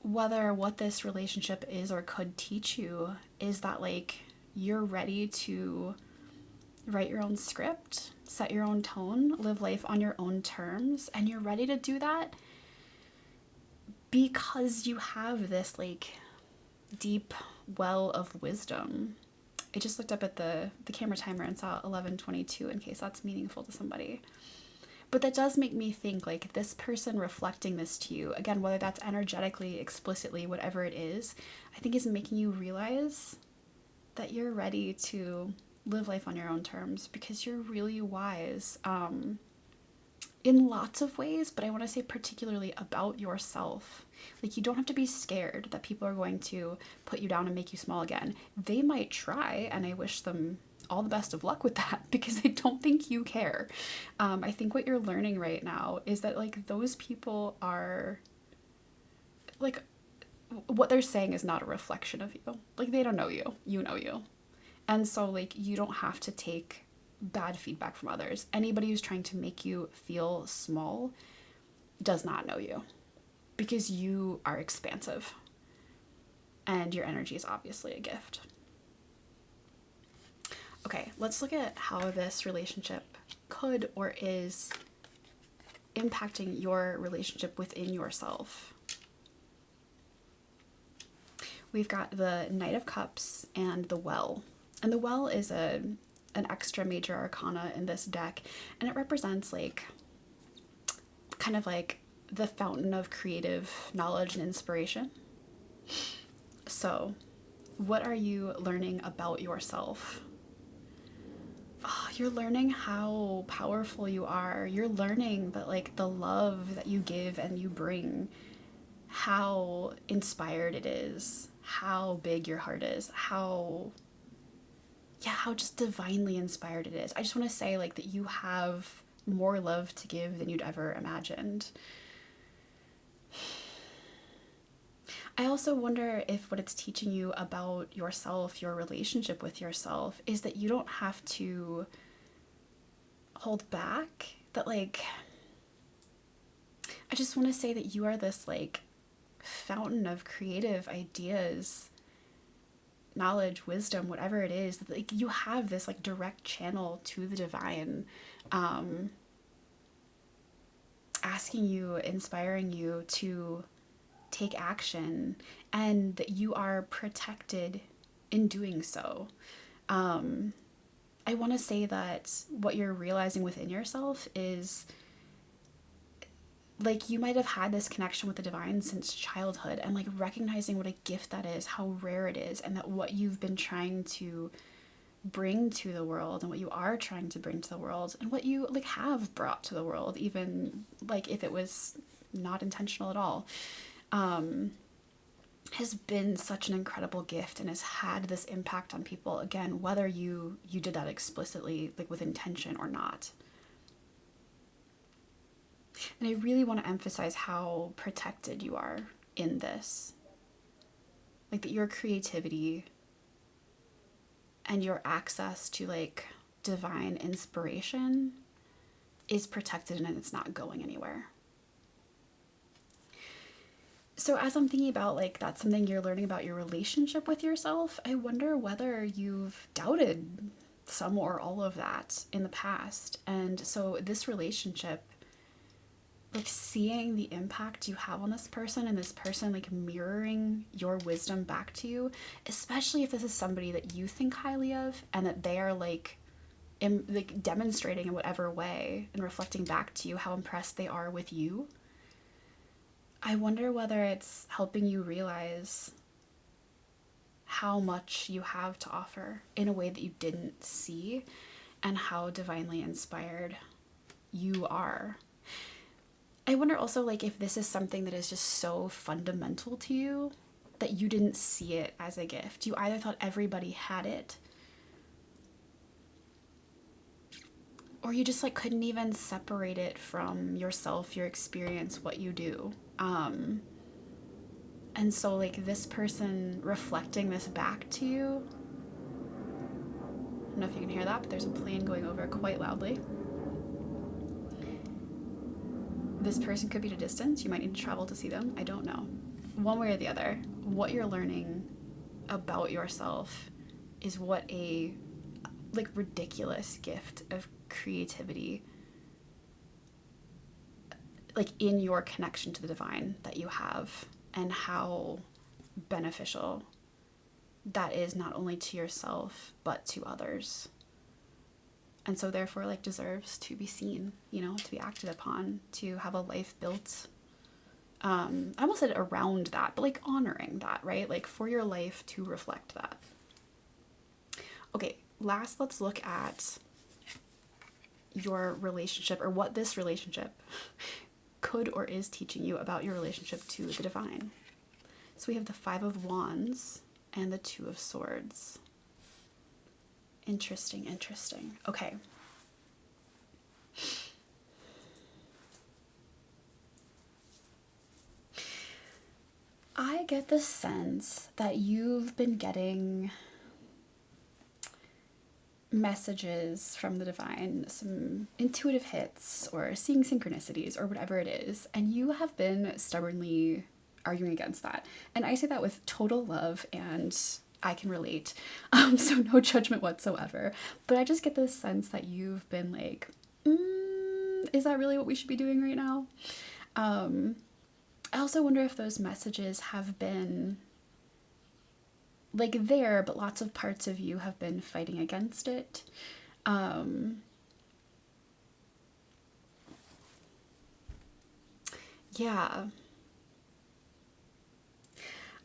whether what this relationship is or could teach you is that like you're ready to write your own script, set your own tone, live life on your own terms, and you're ready to do that because you have this like deep well of wisdom. I just looked up at the camera timer and saw 11:22 in case that's meaningful to somebody. But that does make me think like this person reflecting this to you, again, whether that's energetically, explicitly, whatever it is, I think is making you realize that you're ready to live life on your own terms because you're really wise in lots of ways, but I want to say particularly about yourself. Like you don't have to be scared that people are going to put you down and make you small again. They might try, and I wish them all the best of luck with that because I don't think you care. I think what you're learning right now is that like those people are like, what they're saying is not a reflection of you. Like they don't know you, you know you. And so like you don't have to take bad feedback from others. Anybody who's trying to make you feel small does not know you because you are expansive and your energy is obviously a gift. Okay, let's look at how this relationship could or is impacting your relationship within yourself. We've got the Knight of Cups and the Well. And the Well is an extra major arcana in this deck, and it represents like kind of like the fountain of creative knowledge and inspiration. So, what are you learning about yourself? Oh, you're learning how powerful you are. You're learning that like the love that you give and you bring, how inspired it is, how big your heart is, how just divinely inspired it is. I just want to say like that you have more love to give than you'd ever imagined. I also wonder if what it's teaching you about yourself, your relationship with yourself, is that you don't have to hold back. That like, I just want to say that you are this like fountain of creative ideas, knowledge, wisdom, whatever it is. That like you have this like direct channel to the divine, asking you, inspiring you to take action, and that you are protected in doing so. I want to say that what you're realizing within yourself is like you might have had this connection with the divine since childhood, and like recognizing what a gift that is, how rare it is, and that what you've been trying to bring to the world, and what you are trying to bring to the world, and what you like have brought to the world, even like if it was not intentional at all, has been such an incredible gift and has had this impact on people, again, whether you did that explicitly, like with intention or not. And I really want to emphasize how protected you are in this. Like that your creativity and your access to like divine inspiration is protected and it's not going anywhere. So as I'm thinking about like that's something you're learning about your relationship with yourself, I wonder whether you've doubted some or all of that in the past. And so this relationship, like seeing the impact you have on this person, and this person like mirroring your wisdom back to you, especially if this is somebody that you think highly of and that they are like demonstrating in whatever way and reflecting back to you how impressed they are with you. I wonder whether it's helping you realize how much you have to offer in a way that you didn't see, and how divinely inspired you are. I wonder also like if this is something that is just so fundamental to you that you didn't see it as a gift. You either thought everybody had it, or you just like couldn't even separate it from yourself, your experience, what you do. And so like this person reflecting this back to you, I don't know if you can hear that, but there's a plane going over quite loudly. This person could be at a distance. You might need to travel to see them. I don't know. One way or the other, what you're learning about yourself is what a like ridiculous gift of creativity, like in your connection to the divine that you have, and how beneficial that is not only to yourself but to others. And so therefore like deserves to be seen, you know, to be acted upon, to have a life built, I almost said around that, but like honoring that, right? Like for your life to reflect that. Okay, last let's look at your relationship, or what this relationship could or is teaching you about your relationship to the divine. So we have the 5 of Wands and the 2 of Swords. Interesting. Okay. I get the sense that you've been getting messages from the divine, some intuitive hits or seeing synchronicities or whatever it is, and you have been stubbornly arguing against that. And I say that with total love, and I can relate, so no judgment whatsoever. But I just get this sense that you've been like, is that really what we should be doing right now? I also wonder if those messages have been like there, but lots of parts of you have been fighting against it. Yeah.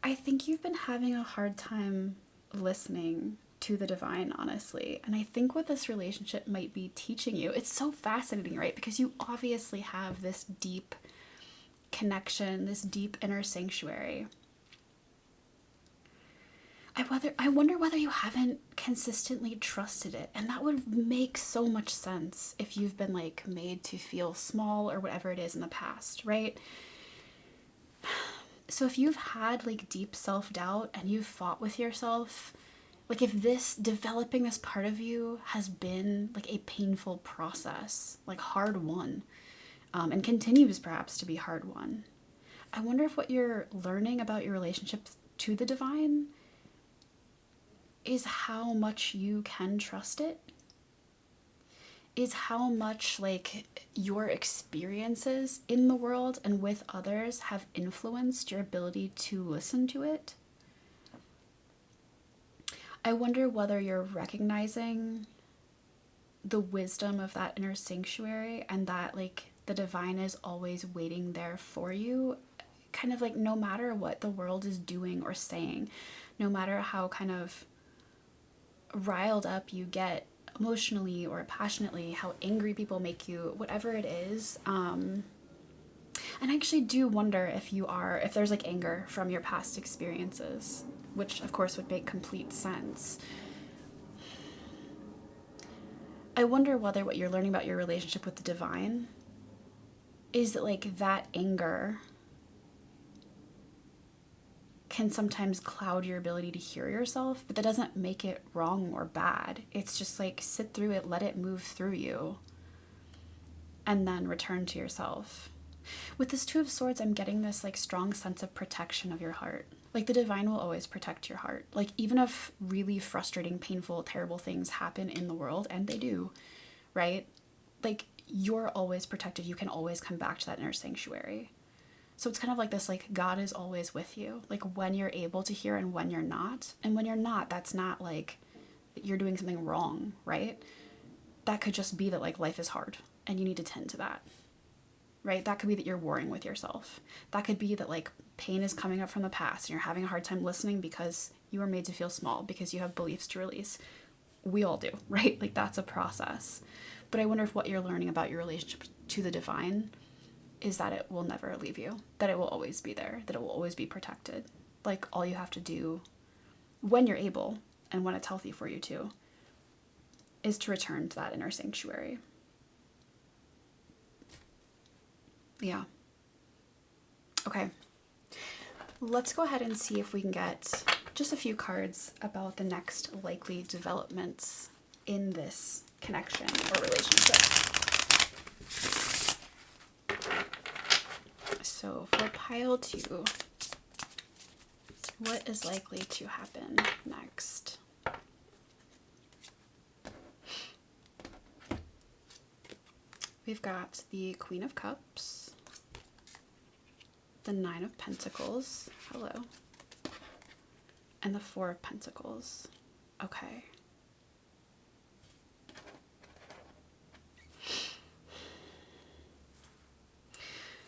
I think you've been having a hard time listening to the divine, honestly. And I think what this relationship might be teaching you, it's so fascinating, right? Because you obviously have this deep connection, this deep inner sanctuary. I wonder whether you haven't consistently trusted it. And that would make so much sense if you've been like made to feel small or whatever it is in the past, right? So if you've had like deep self-doubt and you've fought with yourself, like if this developing this part of you has been like a painful process, like hard won, and continues perhaps to be hard won, I wonder if what you're learning about your relationship to the divine is how much you can trust it, is how much like your experiences in the world and with others have influenced your ability to listen to it. I wonder whether you're recognizing the wisdom of that inner sanctuary and that like the divine is always waiting there for you, kind of like no matter what the world is doing or saying, no matter how kind of riled up you get emotionally or passionately, how angry people make you, whatever it is. And I actually do wonder if there's like anger from your past experiences, which of course would make complete sense. I wonder whether what you're learning about your relationship with the divine is that like that anger can sometimes cloud your ability to hear yourself, but that doesn't make it wrong or bad. It's just like sit through it, let it move through you, and then return to yourself. With this Two of Swords, I'm getting this like strong sense of protection of your heart. Like the divine will always protect your heart. Like even if really frustrating, painful, terrible things happen in the world, and they do, right? Like you're always protected. You can always come back to that inner sanctuary. So it's kind of like this, like God is always with you, like when you're able to hear and when you're not. And when you're not, that's not like you're doing something wrong, right? That could just be that like life is hard and you need to tend to that, right? That could be that you're warring with yourself. That could be that like pain is coming up from the past and you're having a hard time listening because you were made to feel small, because you have beliefs to release. We all do, right? Like that's a process. But I wonder if what you're learning about your relationship to the divine is that it will never leave you, that it will always be there, that it will always be protected. Like all you have to do when you're able and when it's healthy for you too is to return to that inner sanctuary. Yeah. Okay. Let's go ahead and see if we can get just a few cards about the next likely developments in this connection or relationship. So for pile 2, what is likely to happen next? We've got the Queen of Cups, the Nine of Pentacles, hello, and the Four of Pentacles. Okay.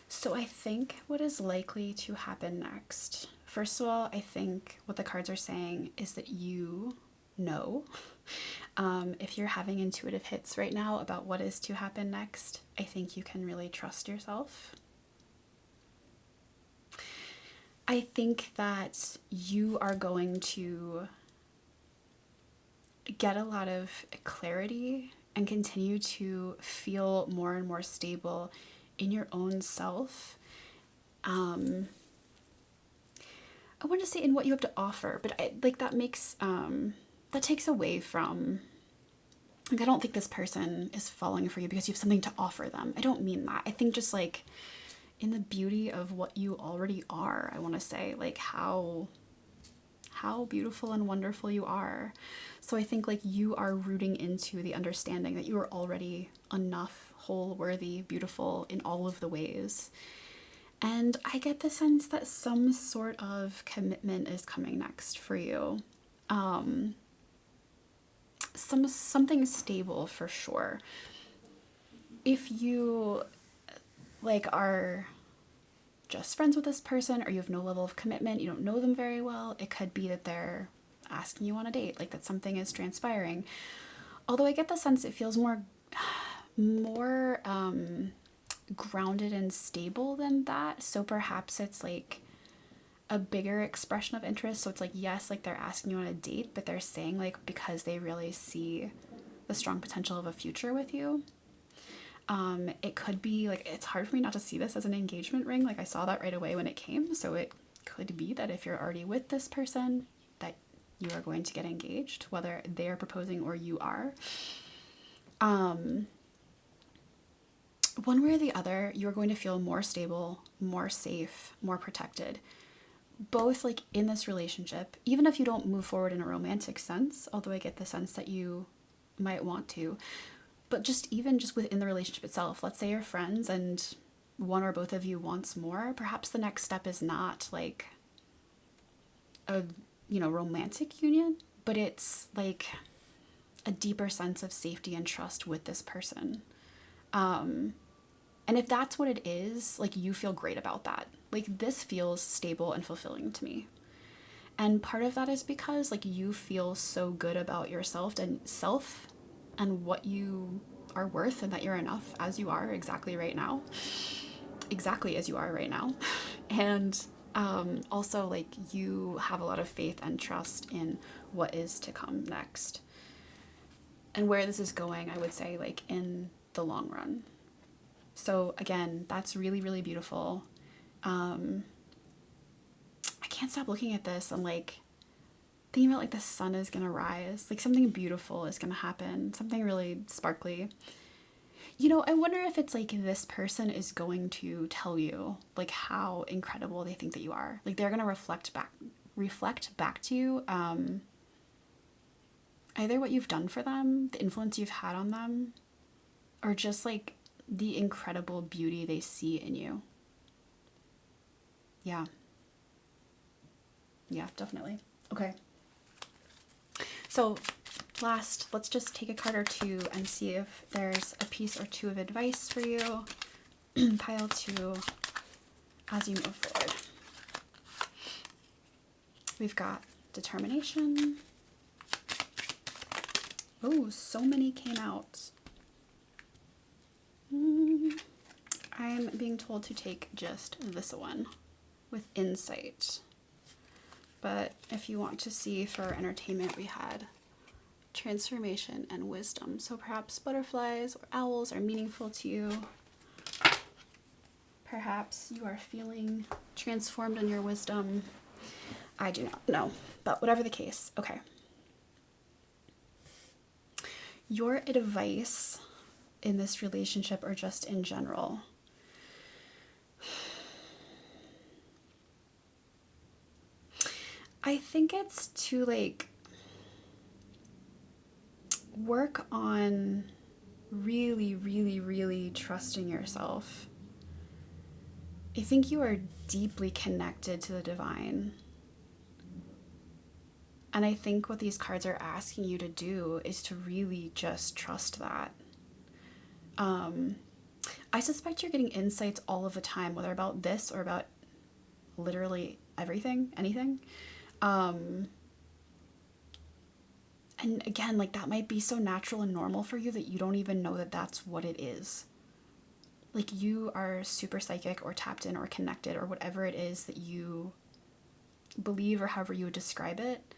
So I think what is likely to happen next, first of all, I think what the cards are saying is that you know, if you're having intuitive hits right now about what is to happen next, I think you can really trust yourself. I think that you are going to get a lot of clarity and continue to feel more and more stable in your own self. I want to say in what you have to offer, but that makes, that takes away from, like, I don't think this person is falling for you because you have something to offer them. I don't mean that. I think just like in the beauty of what you already are, I want to say like how beautiful and wonderful you are. So I think like you are rooting into the understanding that you are already enough, whole, worthy, beautiful in all of the ways. And I get the sense that some sort of commitment is coming next for you. Something stable for sure. If you like are just friends with this person, or you have no level of commitment, you don't know them very well, it could be that they're asking you on a date, like that something is transpiring. Although I get the sense it feels more grounded and stable than that. So perhaps it's like a bigger expression of interest. So it's like, yes, like they're asking you on a date, but they're saying like because they really see the strong potential of a future with you. It could be like, it's hard for me not to see this as an engagement ring. Like I saw that right away when it came. So it could be that if you're already with this person, that you are going to get engaged, whether they're proposing or you are. One way or the other, you're going to feel more stable, more safe, more protected, both like in this relationship, even if you don't move forward in a romantic sense, although I get the sense that you might want to, but just even just within the relationship itself. Let's say you're friends and one or both of you wants more. Perhaps the next step is not like a, you know, romantic union, but it's like a deeper sense of safety and trust with this person. And if that's what it is, like you feel great about that. Like this feels stable and fulfilling to me. And part of that is because like you feel so good about yourself and what you are worth, and that you're enough as you are exactly right now. Exactly as you are right now. And also like you have a lot of faith and trust in what is to come next. And where this is going, I would say like in the long run. So again, that's really, really beautiful. I can't stop looking at this and like thinking about like the sun is gonna rise, like something beautiful is gonna happen, something really sparkly. You know, I wonder if it's like this person is going to tell you like how incredible they think that you are. Like they're gonna reflect back to you either what you've done for them, the influence you've had on them, or just like the incredible beauty they see in you. Yeah. Yeah, definitely. Okay. So last, let's just take a card or two and see if there's a piece or two of advice for you. Pile two as you move forward. We've got determination. Oh, so many came out. I'm being told to take just this one with insight. But if you want to see for entertainment, we had transformation and wisdom. So perhaps butterflies or owls are meaningful to you. Perhaps you are feeling transformed in your wisdom. I do not know, but whatever the case, okay. Your advice in this relationship or just in general. I think it's to like work on really, really, really trusting yourself. I think you are deeply connected to the divine. And I think what these cards are asking you to do is to really just trust that. I suspect you're getting insights all of the time, whether about this or about literally everything, anything. And again, like that might be so natural and normal for you that you don't even know that that's what it is. Like you are super psychic or tapped in or connected or whatever it is that you believe or however you would describe it.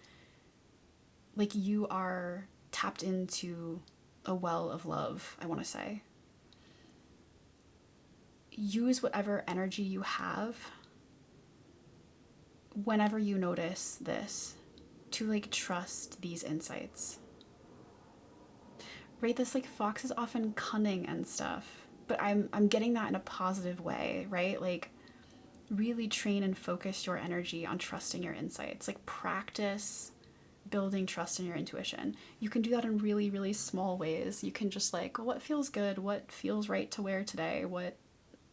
Like you are tapped into a well of love, I want to say. Use whatever energy you have whenever you notice this to like trust these insights. Right? This like fox is often cunning and stuff, but I'm getting that in a positive way, right? Like really train and focus your energy on trusting your insights. Like practice building trust in your intuition. You can do that in really, really small ways. You can just like, what feels good? What feels right to wear today? What,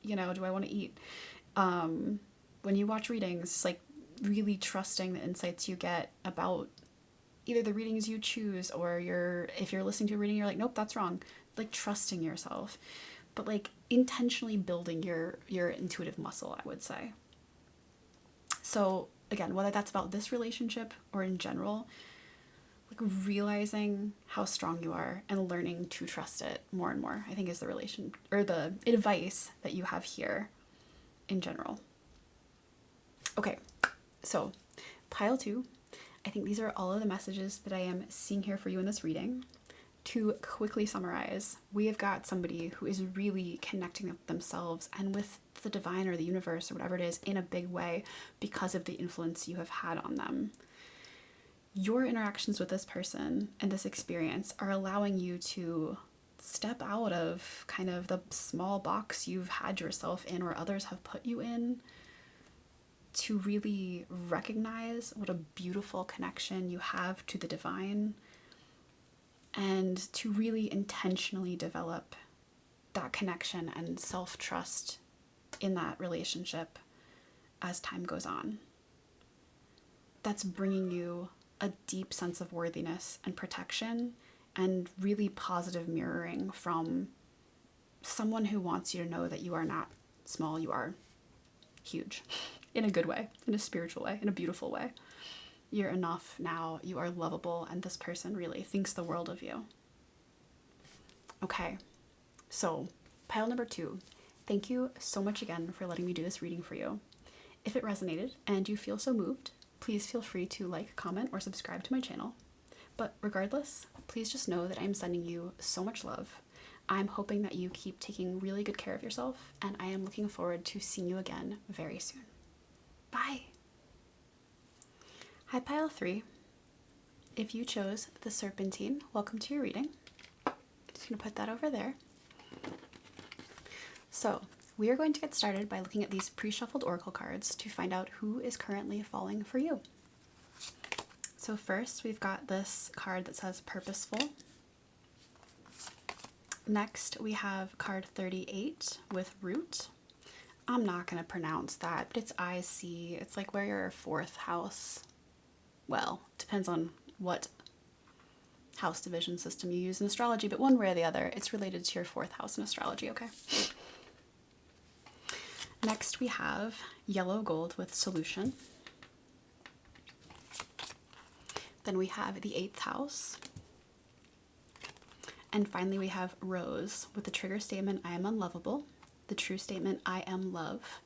you know, do I want to eat? When you watch readings, like really trusting the insights you get about either the readings you choose or if you're listening to a reading, you're like, nope, that's wrong. Like trusting yourself, but like intentionally building your intuitive muscle, I would say. So again, whether that's about this relationship or in general, like realizing how strong you are and learning to trust it more and more, I think is the advice that you have here in general. Okay, So pile 2, I think these are all of the messages that I am seeing here for you in this reading. To quickly summarize, we have got somebody who is really connecting with themselves and with the divine or the universe or whatever it is in a big way because of the influence you have had on them. Your interactions with this person and this experience are allowing you to step out of kind of the small box you've had yourself in or others have put you in, to really recognize what a beautiful connection you have to the divine, and to really intentionally develop that connection and self-trust in that relationship as time goes on. That's bringing you a deep sense of worthiness and protection and really positive mirroring from someone who wants you to know that you are not small, you are huge. In a good way, in a spiritual way, in a beautiful way. You're enough now, you are lovable, and this person really thinks the world of you. Okay, so pile number 2. Thank you so much again for letting me do this reading for you. If it resonated and you feel so moved, please feel free to like, comment, or subscribe to my channel. But regardless, please just know that I'm sending you so much love. I'm hoping that you keep taking really good care of yourself, and I am looking forward to seeing you again very soon. Bye! Hi, pile 3. If you chose the Serpentine, welcome to your reading. Just gonna put that over there. So, we are going to get started by looking at these pre-shuffled oracle cards to find out who is currently falling for you. So first, we've got this card that says Purposeful. Next, we have card 38 with Root. I'm not going to pronounce that, but it's IC. It's like where your 4th house, well, depends on what house division system you use in astrology, but one way or the other, it's related to your 4th house in astrology, okay? Next, we have Yellow Gold with Solution. Then we have the 8th house. And finally, we have Rose with the trigger statement, I am unlovable, the true statement, I am love,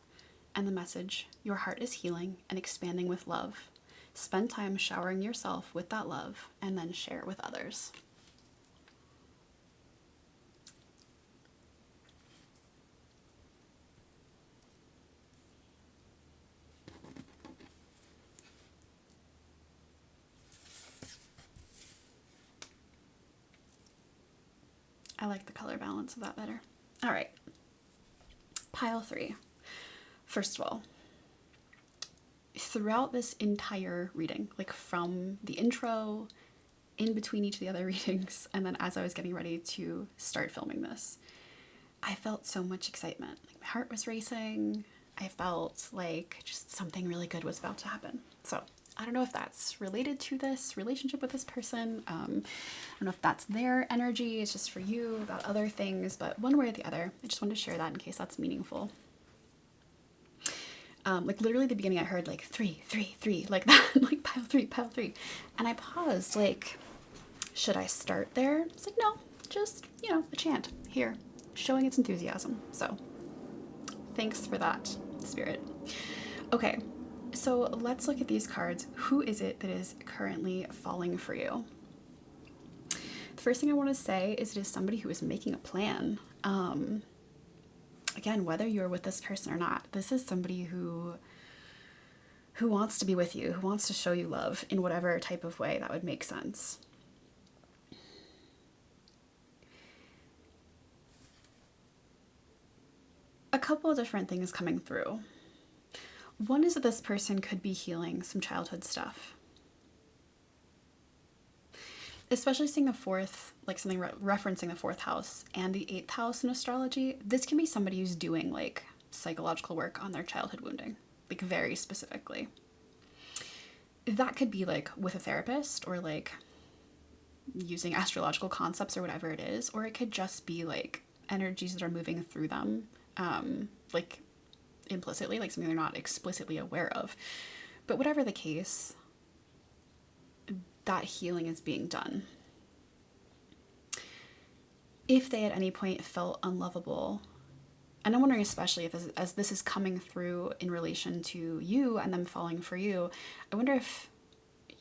and the message, your heart is healing and expanding with love. Spend time showering yourself with that love and then share it with others. I like the color balance of that better. All right. Pile 3. First of all, throughout this entire reading, like from the intro, in between each of the other readings, and then as I was getting ready to start filming this, I felt so much excitement. Like my heart was racing. I felt like just something really good was about to happen. So I don't know if that's related to this relationship with this person. I don't know if that's their energy. It's just for you about other things, but one way or the other, I just wanted to share that in case that's meaningful. Like literally at the beginning I heard like 3, 3, 3, like that, like pile 3, pile 3. And I paused like, should I start there? It's like, no, just, you know, a chant here, showing its enthusiasm. So thanks for that, Spirit. Okay. So let's look at these cards. Who is it that is currently falling for you? The first thing I want to say is it is somebody who is making a plan. Again, whether you're with this person or not, this is somebody who wants to be with you, who wants to show you love in whatever type of way that would make sense. A couple of different things coming through. One is that this person could be healing some childhood stuff. Especially seeing the 4th, like something referencing the 4th house and the 8th house in astrology, this can be somebody who's doing like psychological work on their childhood wounding, like very specifically. That could be like with a therapist or like using astrological concepts or whatever it is, or it could just be like energies that are moving through them, like implicitly, like something they're not explicitly aware of. But whatever the case, that healing is being done. If they at any point felt unlovable, And I'm wondering, especially if as this is coming through in relation to you and them falling for you, I wonder if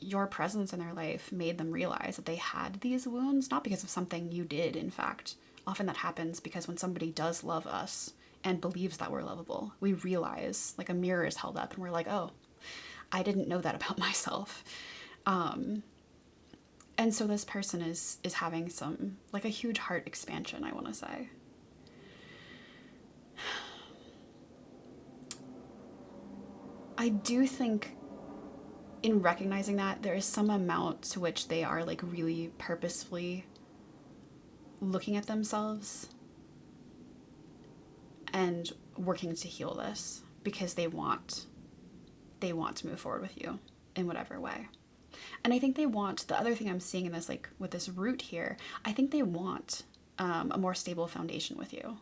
your presence in their life made them realize that they had these wounds, not because of something you did, in fact. Often that happens because when somebody does love us and believes that we're lovable, we realize, like a mirror is held up and we're like, oh, I didn't know that about myself. And so this person is having some, like a huge heart expansion, I want to say. I do think in recognizing that there is some amount to which they are like really purposefully looking at themselves and working to heal this because they want to move forward with you in whatever way. And I think they want, the other thing I'm seeing in this, like with this root here, I think they want a more stable foundation with you.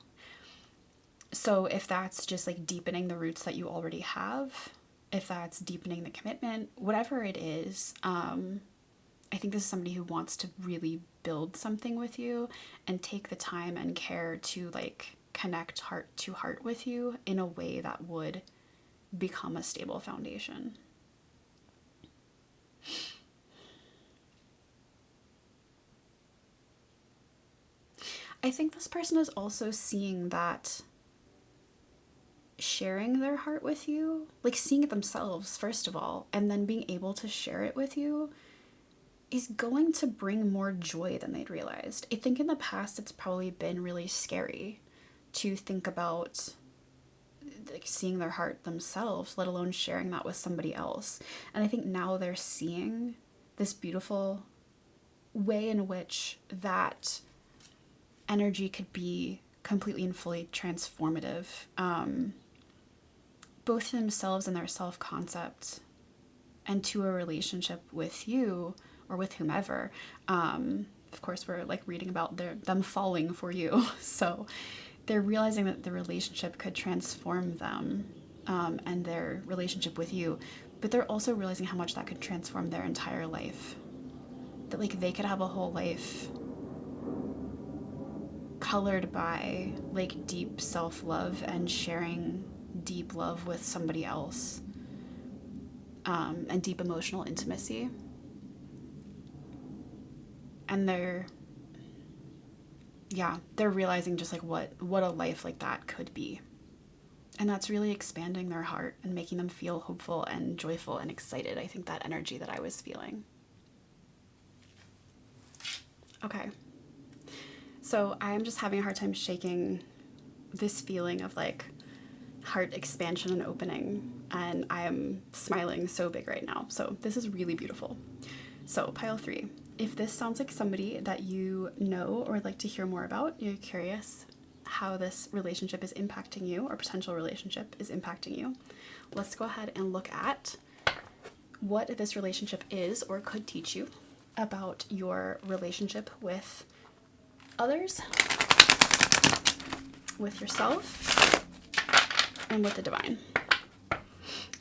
So if that's just like deepening the roots that you already have, if that's deepening the commitment, whatever it is, I think this is somebody who wants to really build something with you and take the time and care to like connect heart to heart with you in a way that would become a stable foundation. I think this person is also seeing that sharing their heart with you, like seeing it themselves first of all, and then being able to share it with you is going to bring more joy than they'd realized. I think in the past it's probably been really scary to think about like seeing their heart themselves, let alone sharing that with somebody else. And I think now they're seeing this beautiful way in which that energy could be completely and fully transformative, both to themselves and their self-concept and to a relationship with you or with whomever. Of course, we're like reading about them falling for you. So they're realizing that the relationship could transform them and their relationship with you, but they're also realizing how much that could transform their entire life. That like they could have a whole life colored by like deep self-love and sharing deep love with somebody else, and deep emotional intimacy. And they're realizing just like what a life like that could be. And that's really expanding their heart and making them feel hopeful and joyful and excited. I think that energy that I was feeling. Okay. So I'm just having a hard time shaking this feeling of like heart expansion and opening, and I am smiling so big right now. So this is really beautiful. So pile 3, if this sounds like somebody that you know or would like to hear more about, you're curious how this relationship is impacting you or potential relationship is impacting you, let's go ahead and look at what this relationship is or could teach you about your relationship with others, with yourself, and with the divine.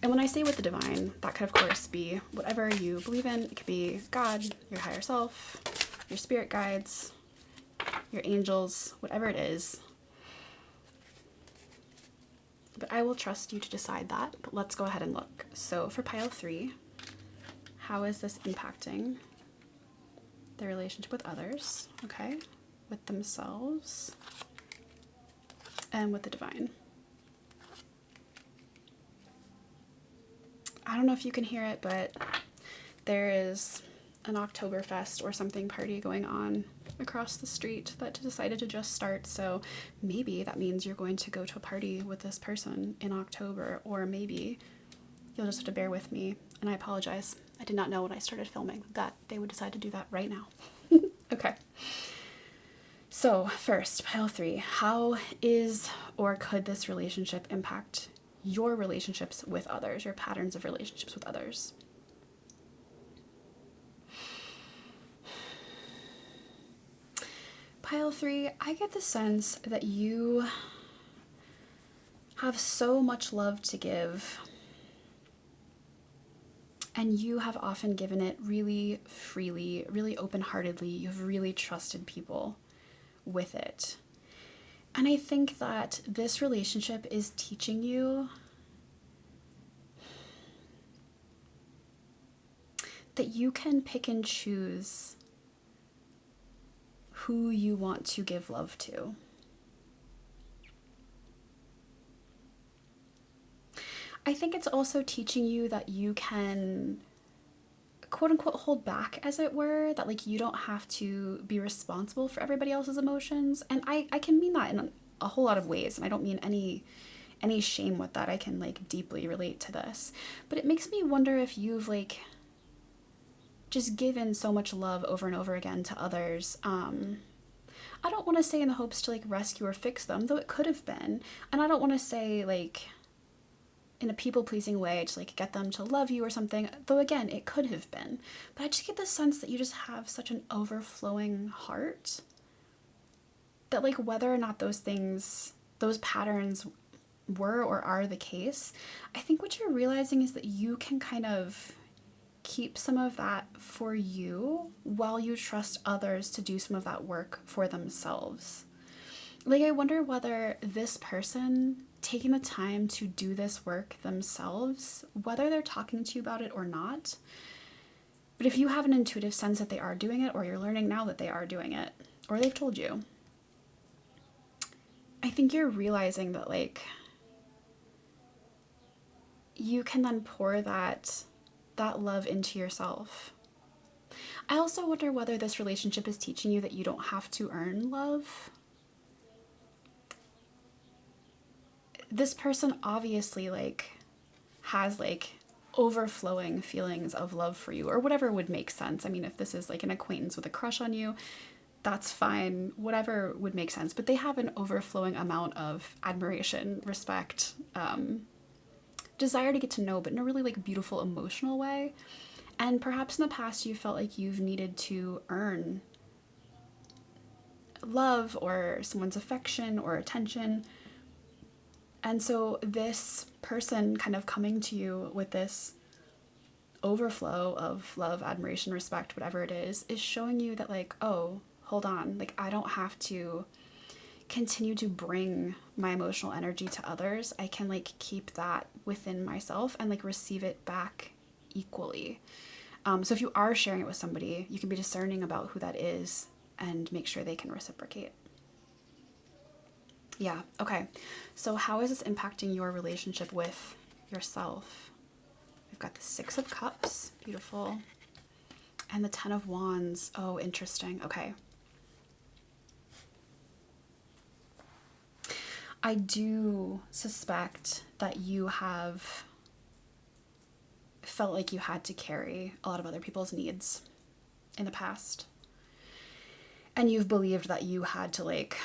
And when I say with the divine, that could of course be whatever you believe in. It could be God, your higher self, your spirit guides, your angels, whatever it is. But I will trust you to decide that. But let's go ahead and look. So for pile 3, how is this impacting their relationship with others? Okay. With themselves and with the divine. I don't know if you can hear it, but there is an Oktoberfest or something party going on across the street that decided to just start. So maybe that means you're going to go to a party with this person in October, or maybe you'll just have to bear with me. And I apologize. I did not know when I started filming that they would decide to do that right now. Okay. So first, pile 3, how is or could this relationship impact your relationships with others, your patterns of relationships with others? Pile 3, I get the sense that you have so much love to give, and you have often given it really freely, really open-heartedly. You've really trusted people with it. And I think that this relationship is teaching you that you can pick and choose who you want to give love to. I think it's also teaching you that you can, quote unquote, hold back, as it were, that like you don't have to be responsible for everybody else's emotions. And I can mean that in a whole lot of ways, and I don't mean any shame with that. I can like deeply relate to this. But it makes me wonder if you've like just given so much love over and over again to others. I don't want to say in the hopes to like rescue or fix them, though it could have been. And I don't want to say like in a people-pleasing way to like get them to love you or something, though again, it could have been. But I just get the sense that you just have such an overflowing heart that like whether or not those things, those patterns were or are the case, I think what you're realizing is that you can kind of keep some of that for you while you trust others to do some of that work for themselves. Like, I wonder whether this person taking the time to do this work themselves, whether they're talking to you about it or not, but if you have an intuitive sense that they are doing it, or you're learning now that they are doing it, or they've told you, I think you're realizing that like you can then pour that love into yourself. I also wonder whether this relationship is teaching you that you don't have to earn love. This person obviously like has like overflowing feelings of love for you, or whatever would make sense. I mean, if this is like an acquaintance with a crush on you, that's fine, whatever would make sense. But they have an overflowing amount of admiration, respect, desire to get to know, but in a really like beautiful emotional way. And perhaps in the past you felt like you've needed to earn love or someone's affection or attention. And so this person kind of coming to you with this overflow of love, admiration, respect, whatever it is showing you that like, oh, hold on, like I don't have to continue to bring my emotional energy to others. I can like keep that within myself and like receive it back equally. So if you are sharing it with somebody, you can be discerning about who that is and make sure they can reciprocate. Yeah, okay. So how is this impacting your relationship with yourself? We've got the Six of Cups, beautiful. And the Ten of Wands, oh, interesting, okay. I do suspect that you have felt like you had to carry a lot of other people's needs in the past. And you've believed that you had to like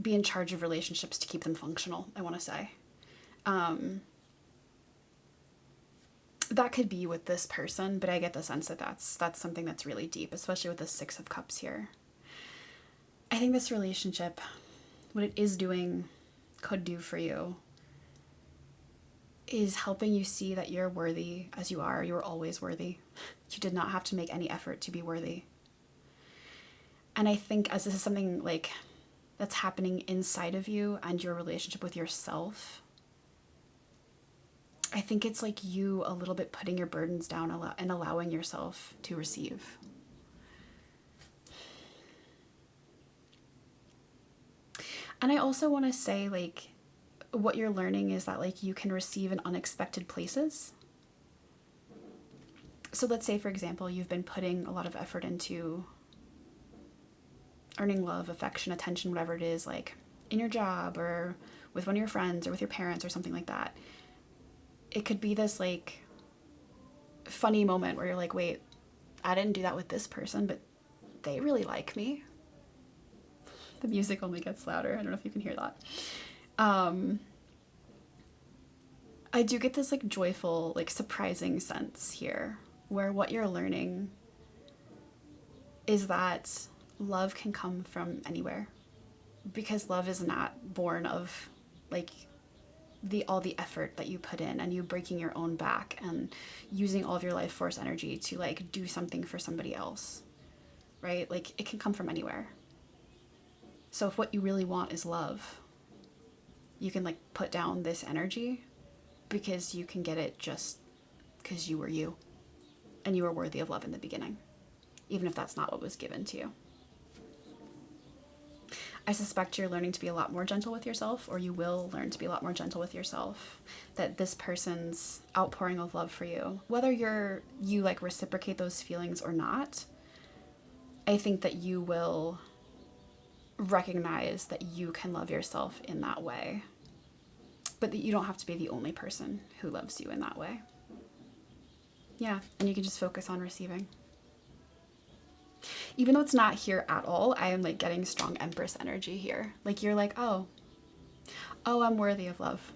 be in charge of relationships to keep them functional, I want to say. That could be with this person, but I get the sense that that's something that's really deep, especially with the Six of Cups here. I think this relationship, what it is doing, could do for you, is helping you see that you're worthy as you are. You're always worthy. You did not have to make any effort to be worthy. And I think as this is something like that's happening inside of you and your relationship with yourself, I think it's like you a little bit putting your burdens down and allowing yourself to receive. And I also want to say, like, what you're learning is that, like, you can receive in unexpected places. So let's say, for example, you've been putting a lot of effort into earning love, affection, attention, whatever it is, like, in your job or with one of your friends or with your parents or something like that. It could be this, like, funny moment where you're like, wait, I didn't do that with this person, but they really like me. The music only gets louder. I don't know if you can hear that. I do get this like joyful, like surprising sense here where what you're learning is that love can come from anywhere, because love is not born of like all the effort that you put in and you breaking your own back and using all of your life force energy to like do something for somebody else, right? Like it can come from anywhere. So if what you really want is love, you can like put down this energy because you can get it just because you were you and you were worthy of love in the beginning, even if that's not what was given to you. I suspect you're learning to be a lot more gentle with yourself, or you will learn to be a lot more gentle with yourself, that this person's outpouring of love for you, whether you like reciprocate those feelings or not, I think that you will recognize that you can love yourself in that way, but that you don't have to be the only person who loves you in that way. Yeah, and you can just focus on receiving. Even though it's not here at all, I am like getting strong Empress energy here. Like you're like, oh, I'm worthy of love.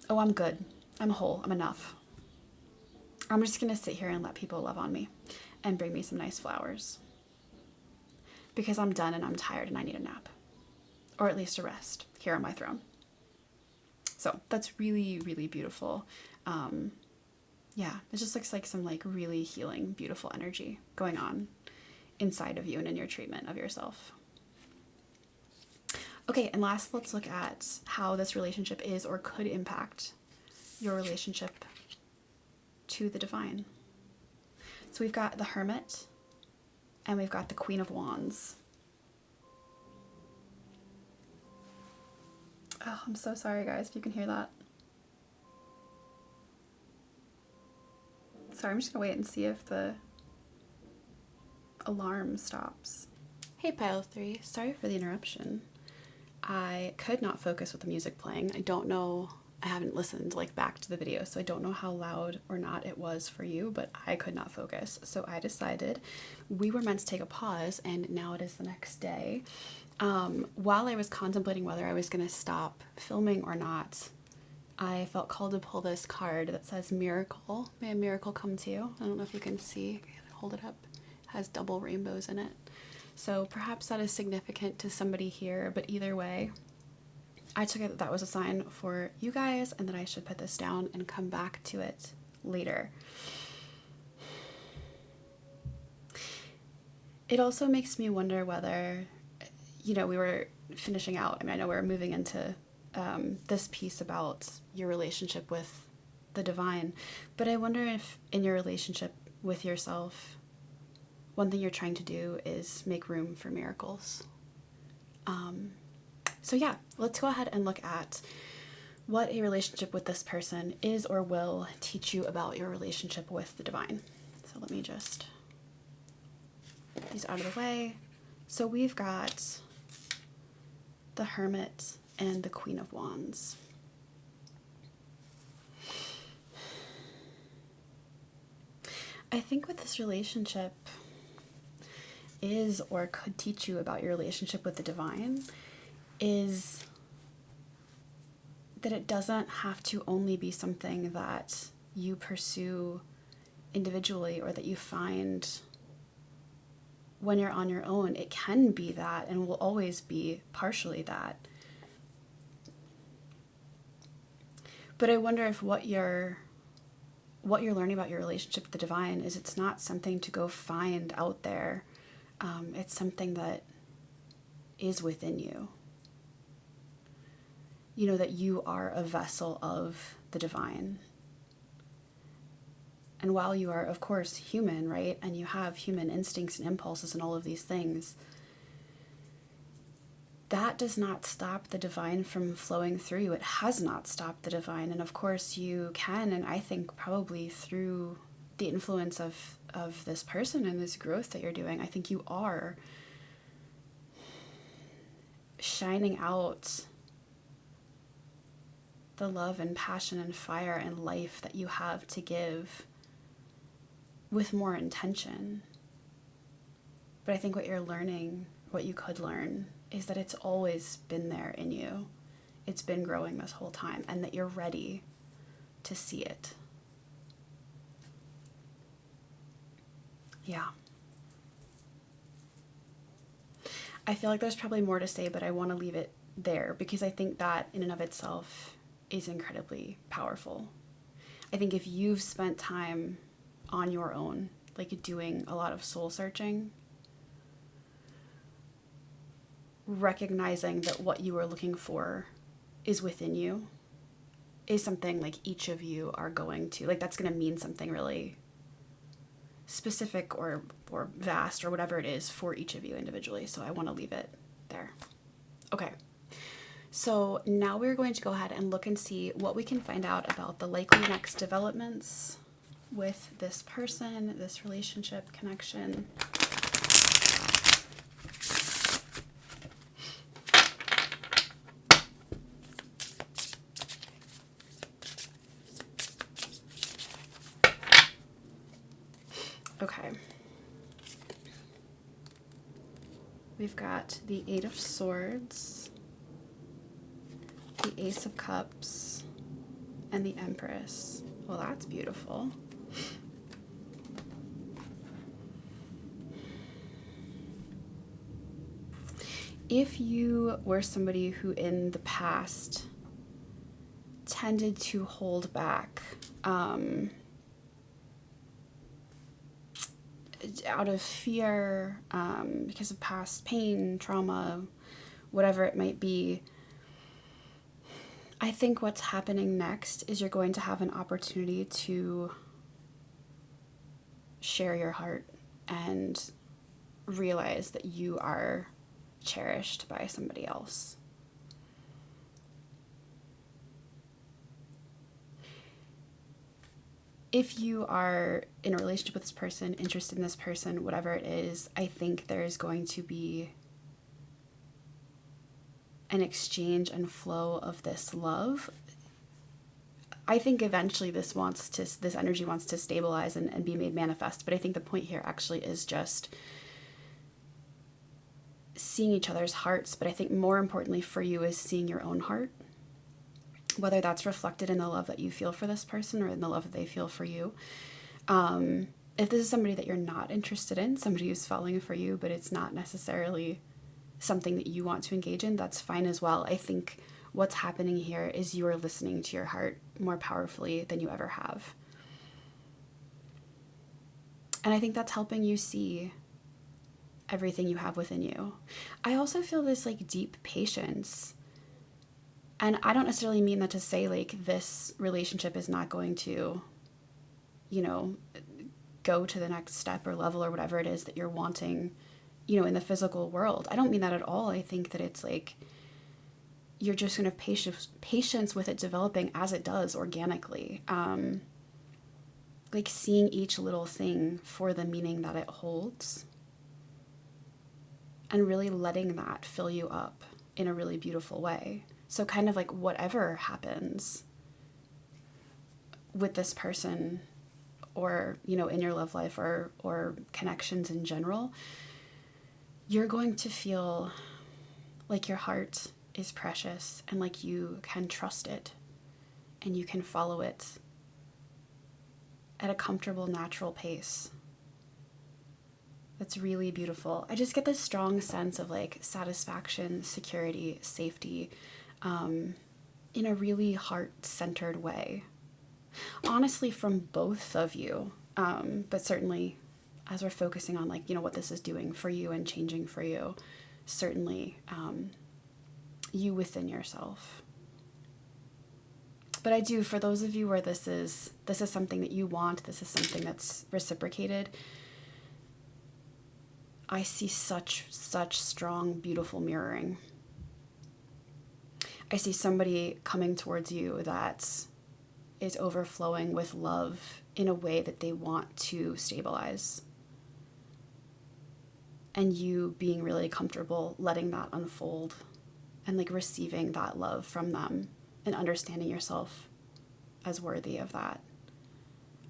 Oh, I'm good. I'm whole. I'm enough. I'm just going to sit here and let people love on me and bring me some nice flowers. Because I'm done and I'm tired and I need a nap. Or at least a rest here on my throne. So that's really, really beautiful. Yeah, it just looks like some like really healing, beautiful energy going on inside of you and in your treatment of yourself. Okay, and last, let's look at how this relationship is or could impact your relationship to the divine. So we've got the Hermit and we've got the Queen of Wands. Oh, I'm so sorry guys if you can hear that. Sorry, I'm just gonna wait and see if the alarm stops. Hey Pile 3, sorry for the interruption. I could not focus with the music playing. I don't know, I haven't listened like back to the video, so I don't know how loud or not it was for you, but I could not focus. So I decided we were meant to take a pause, and now it is the next day. While I was contemplating whether I was gonna stop filming or not, I felt called to pull this card that says Miracle. May a miracle come to you. I don't know if you can see, hold it up. Has double rainbows in it. So perhaps that is significant to somebody here, but either way, I took it that was a sign for you guys and that I should put this down and come back to it later. It also makes me wonder whether, you know, we were finishing out, I mean, I know we're moving into this piece about your relationship with the divine, but I wonder if in your relationship with yourself, one thing you're trying to do is make room for miracles. So yeah, let's go ahead and look at what a relationship with this person is or will teach you about your relationship with the divine. So let me just get these out of the way. So we've got the Hermit and the Queen of Wands. I think what this relationship is or could teach you about your relationship with the divine is that it doesn't have to only be something that you pursue individually or that you find when you're on your own. It can be that and will always be partially that. But I wonder if what you're learning about your relationship with the divine is it's not something to go find out there. It's something that is within you. You know, that you are a vessel of the divine. And while you are, of course, human, right? And you have human instincts and impulses and all of these things, that does not stop the divine from flowing through you. It has not stopped the divine. And of course you can, and I think probably through the influence of this person and this growth that you're doing, I think you are shining out the love and passion and fire and life that you have to give with more intention. But I think what you're learning, what you could learn, is that it's always been there in you. It's been growing this whole time, and that you're ready to see it. Yeah. I feel like there's probably more to say, but I want to leave it there because I think that in and of itself is incredibly powerful. I think if you've spent time on your own, like doing a lot of soul searching, recognizing that what you are looking for is within you is something like each of you are going to, like, that's going to mean something really specific or vast or whatever it is for each of you individually. So I want to leave it there. Okay. So now we're going to go ahead and look and see what we can find out about the likely next developments with this person, this relationship, connection. Okay. We've got the Eight of Swords, the Ace of Cups, and the Empress. Well, that's beautiful. If you were somebody who in the past tended to hold back out of fear, because of past pain, trauma, whatever it might be, I think what's happening next is you're going to have an opportunity to share your heart and realize that you are cherished by somebody else. If you are in a relationship with this person, interested in this person, whatever it is, I think there's going to be an exchange and flow of this love. I think eventually this energy wants to stabilize and be made manifest. But I think the point here actually is just seeing each other's hearts. But I think more importantly for you is seeing your own heart, whether that's reflected in the love that you feel for this person or in the love that they feel for you. If this is somebody that you're not interested in, somebody who's falling for you, but it's not necessarily something that you want to engage in, that's fine as well. I think what's happening here is you are listening to your heart more powerfully than you ever have. And I think that's helping you see everything you have within you. I also feel this like deep patience. And I don't necessarily mean that to say like this relationship is not going to, you know, go to the next step or level or whatever it is that you're wanting, you know, in the physical world. I don't mean that at all. I think that it's like you're just going to have patience with it developing as it does organically. Like seeing each little thing for the meaning that it holds and really letting that fill you up in a really beautiful way. So kind of like whatever happens with this person or, you know, in your love life or connections in general, you're going to feel like your heart is precious and like you can trust it and you can follow it at a comfortable, natural pace. That's really beautiful. I just get this strong sense of like satisfaction, security, safety, in a really heart-centered way. Honestly, from both of you, but certainly as we're focusing on like, you know, what this is doing for you and changing for you, certainly you within yourself. But I do, for those of you where this is something that you want, this is something that's reciprocated, I see such strong, beautiful mirroring. I see somebody coming towards you that is overflowing with love in a way that they want to stabilize. And you being really comfortable letting that unfold and like receiving that love from them and understanding yourself as worthy of that.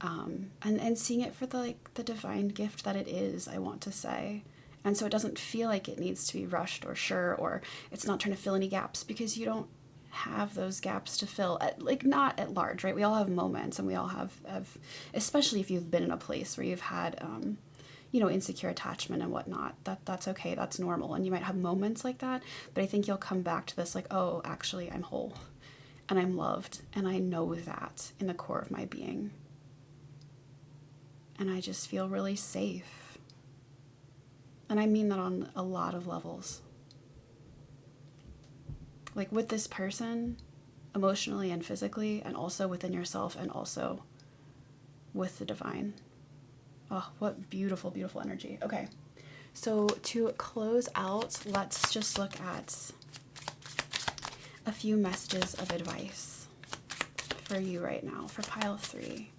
And seeing it for the divine gift that it is, I want to say. And so it doesn't feel like it needs to be rushed or sure, or it's not trying to fill any gaps, because you don't have those gaps to fill, not at large, right? We all have moments, and we all have especially if you've been in a place where you've had, insecure attachment and whatnot, that's okay, that's normal. And you might have moments like that, but I think you'll come back to this like, oh, actually I'm whole and I'm loved. And I know that in the core of my being. And I just feel really safe. And I mean that on a lot of levels. like with this person, emotionally and physically, and also within yourself, and also with the divine. Oh, what beautiful, beautiful energy. Okay, so to close out, let's just look at a few messages of advice for you right now for pile 3.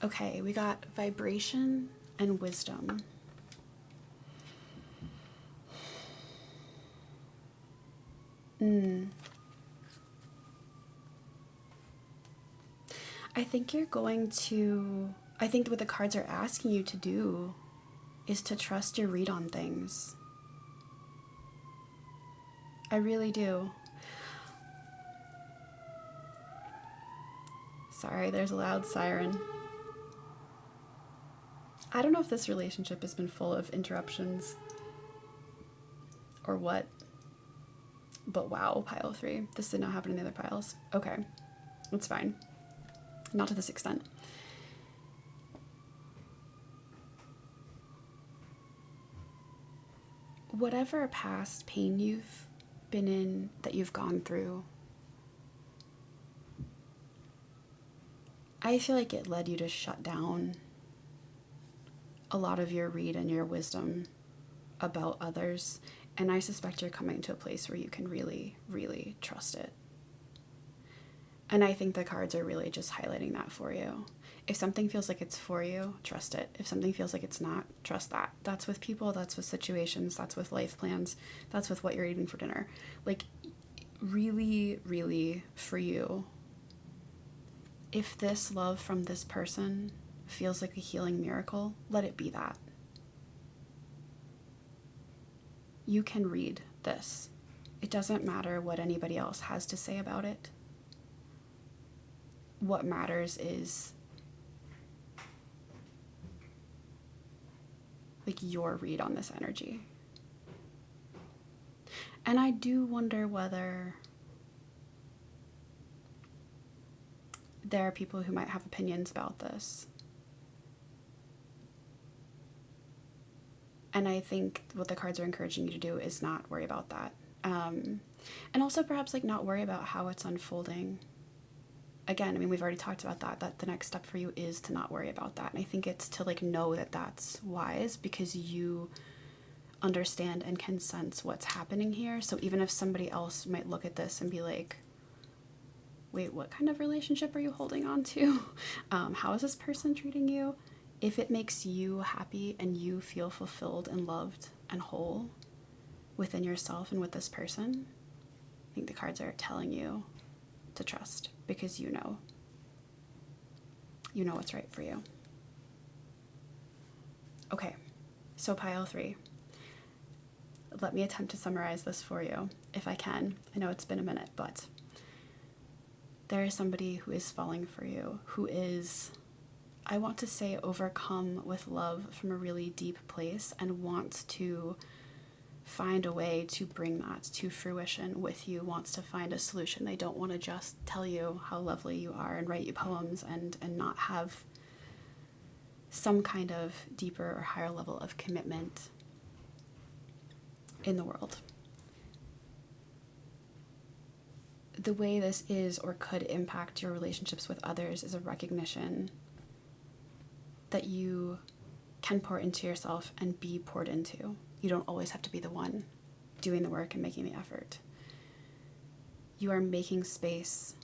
Okay, we got vibration and wisdom. I think you're going to, I think what the cards are asking you to do is to trust your read on things. I really do. Sorry, there's a loud siren. I don't know if this relationship has been full of interruptions or what, but wow, pile 3. This did not happen in the other piles. Okay, it's fine. Not to this extent. Whatever past pain you've been in, that you've gone through, I feel like it led you to shut down a lot of your read and your wisdom about others, and I suspect you're coming to a place where you can really, really trust it. And I think the cards are really just highlighting that for you. If something feels like it's for you, trust it. If something feels like it's not, trust that. That's with people, that's with situations, that's with life plans, that's with what you're eating for dinner. Like, really, really, for you, if this love from this person feels like a healing miracle, let it be that. You can read this. It doesn't matter what anybody else has to say about it. What matters is like your read on this energy. And I do wonder whether there are people who might have opinions about this. And I think what the cards are encouraging you to do is not worry about that. And also perhaps like not worry about how it's unfolding. Again, I mean, we've already talked about that the next step for you is to not worry about that. And I think it's to like know that that's wise because you understand and can sense what's happening here. So even if somebody else might look at this and be like, wait, what kind of relationship are you holding on to? How is this person treating you? If it makes you happy and you feel fulfilled and loved and whole within yourself and with this person, I think the cards are telling you to trust because you know what's right for you. Okay, so pile 3. Let me attempt to summarize this for you if I can. I know it's been a minute, but there is somebody who is falling for you, who is, I want to say, overcome with love from a really deep place and wants to find a way to bring that to fruition with you, wants to find a solution. They don't want to just tell you how lovely you are and write you poems and not have some kind of deeper or higher level of commitment in the world. The way this is or could impact your relationships with others is a recognition that you can pour into yourself and be poured into. You don't always have to be the one doing the work and making the effort. You are making space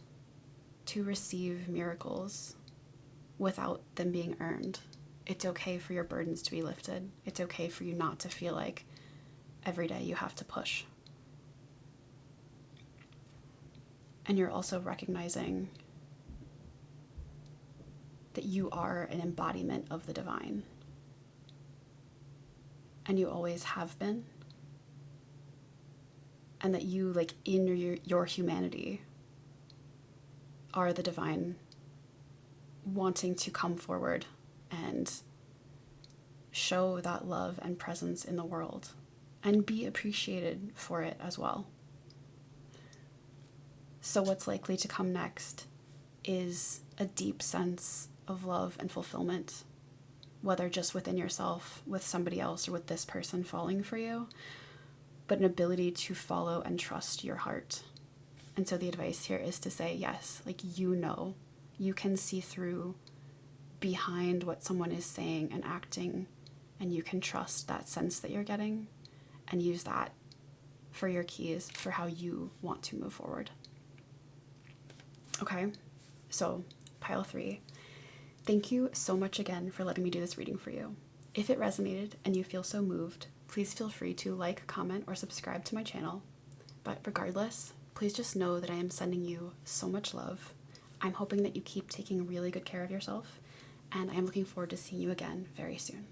to receive miracles without them being earned. It's okay for your burdens to be lifted. It's okay for you not to feel like every day you have to push. And you're also recognizing that you are an embodiment of the divine. And you always have been. And that you, like, in your humanity, are the divine wanting to come forward and show that love and presence in the world and be appreciated for it as well. So what's likely to come next is a deep sense of love and fulfillment, whether just within yourself, with somebody else, or with this person falling for you, but an ability to follow and trust your heart. And so the advice here is to say, yes, like, you can see through behind what someone is saying and acting, and you can trust that sense that you're getting and use that for your keys for how you want to move forward. Okay, so pile 3. Thank you so much again for letting me do this reading for you. If it resonated and you feel so moved, please feel free to like, comment, or subscribe to my channel. But regardless, please just know that I am sending you so much love. I'm hoping that you keep taking really good care of yourself, and I am looking forward to seeing you again very soon.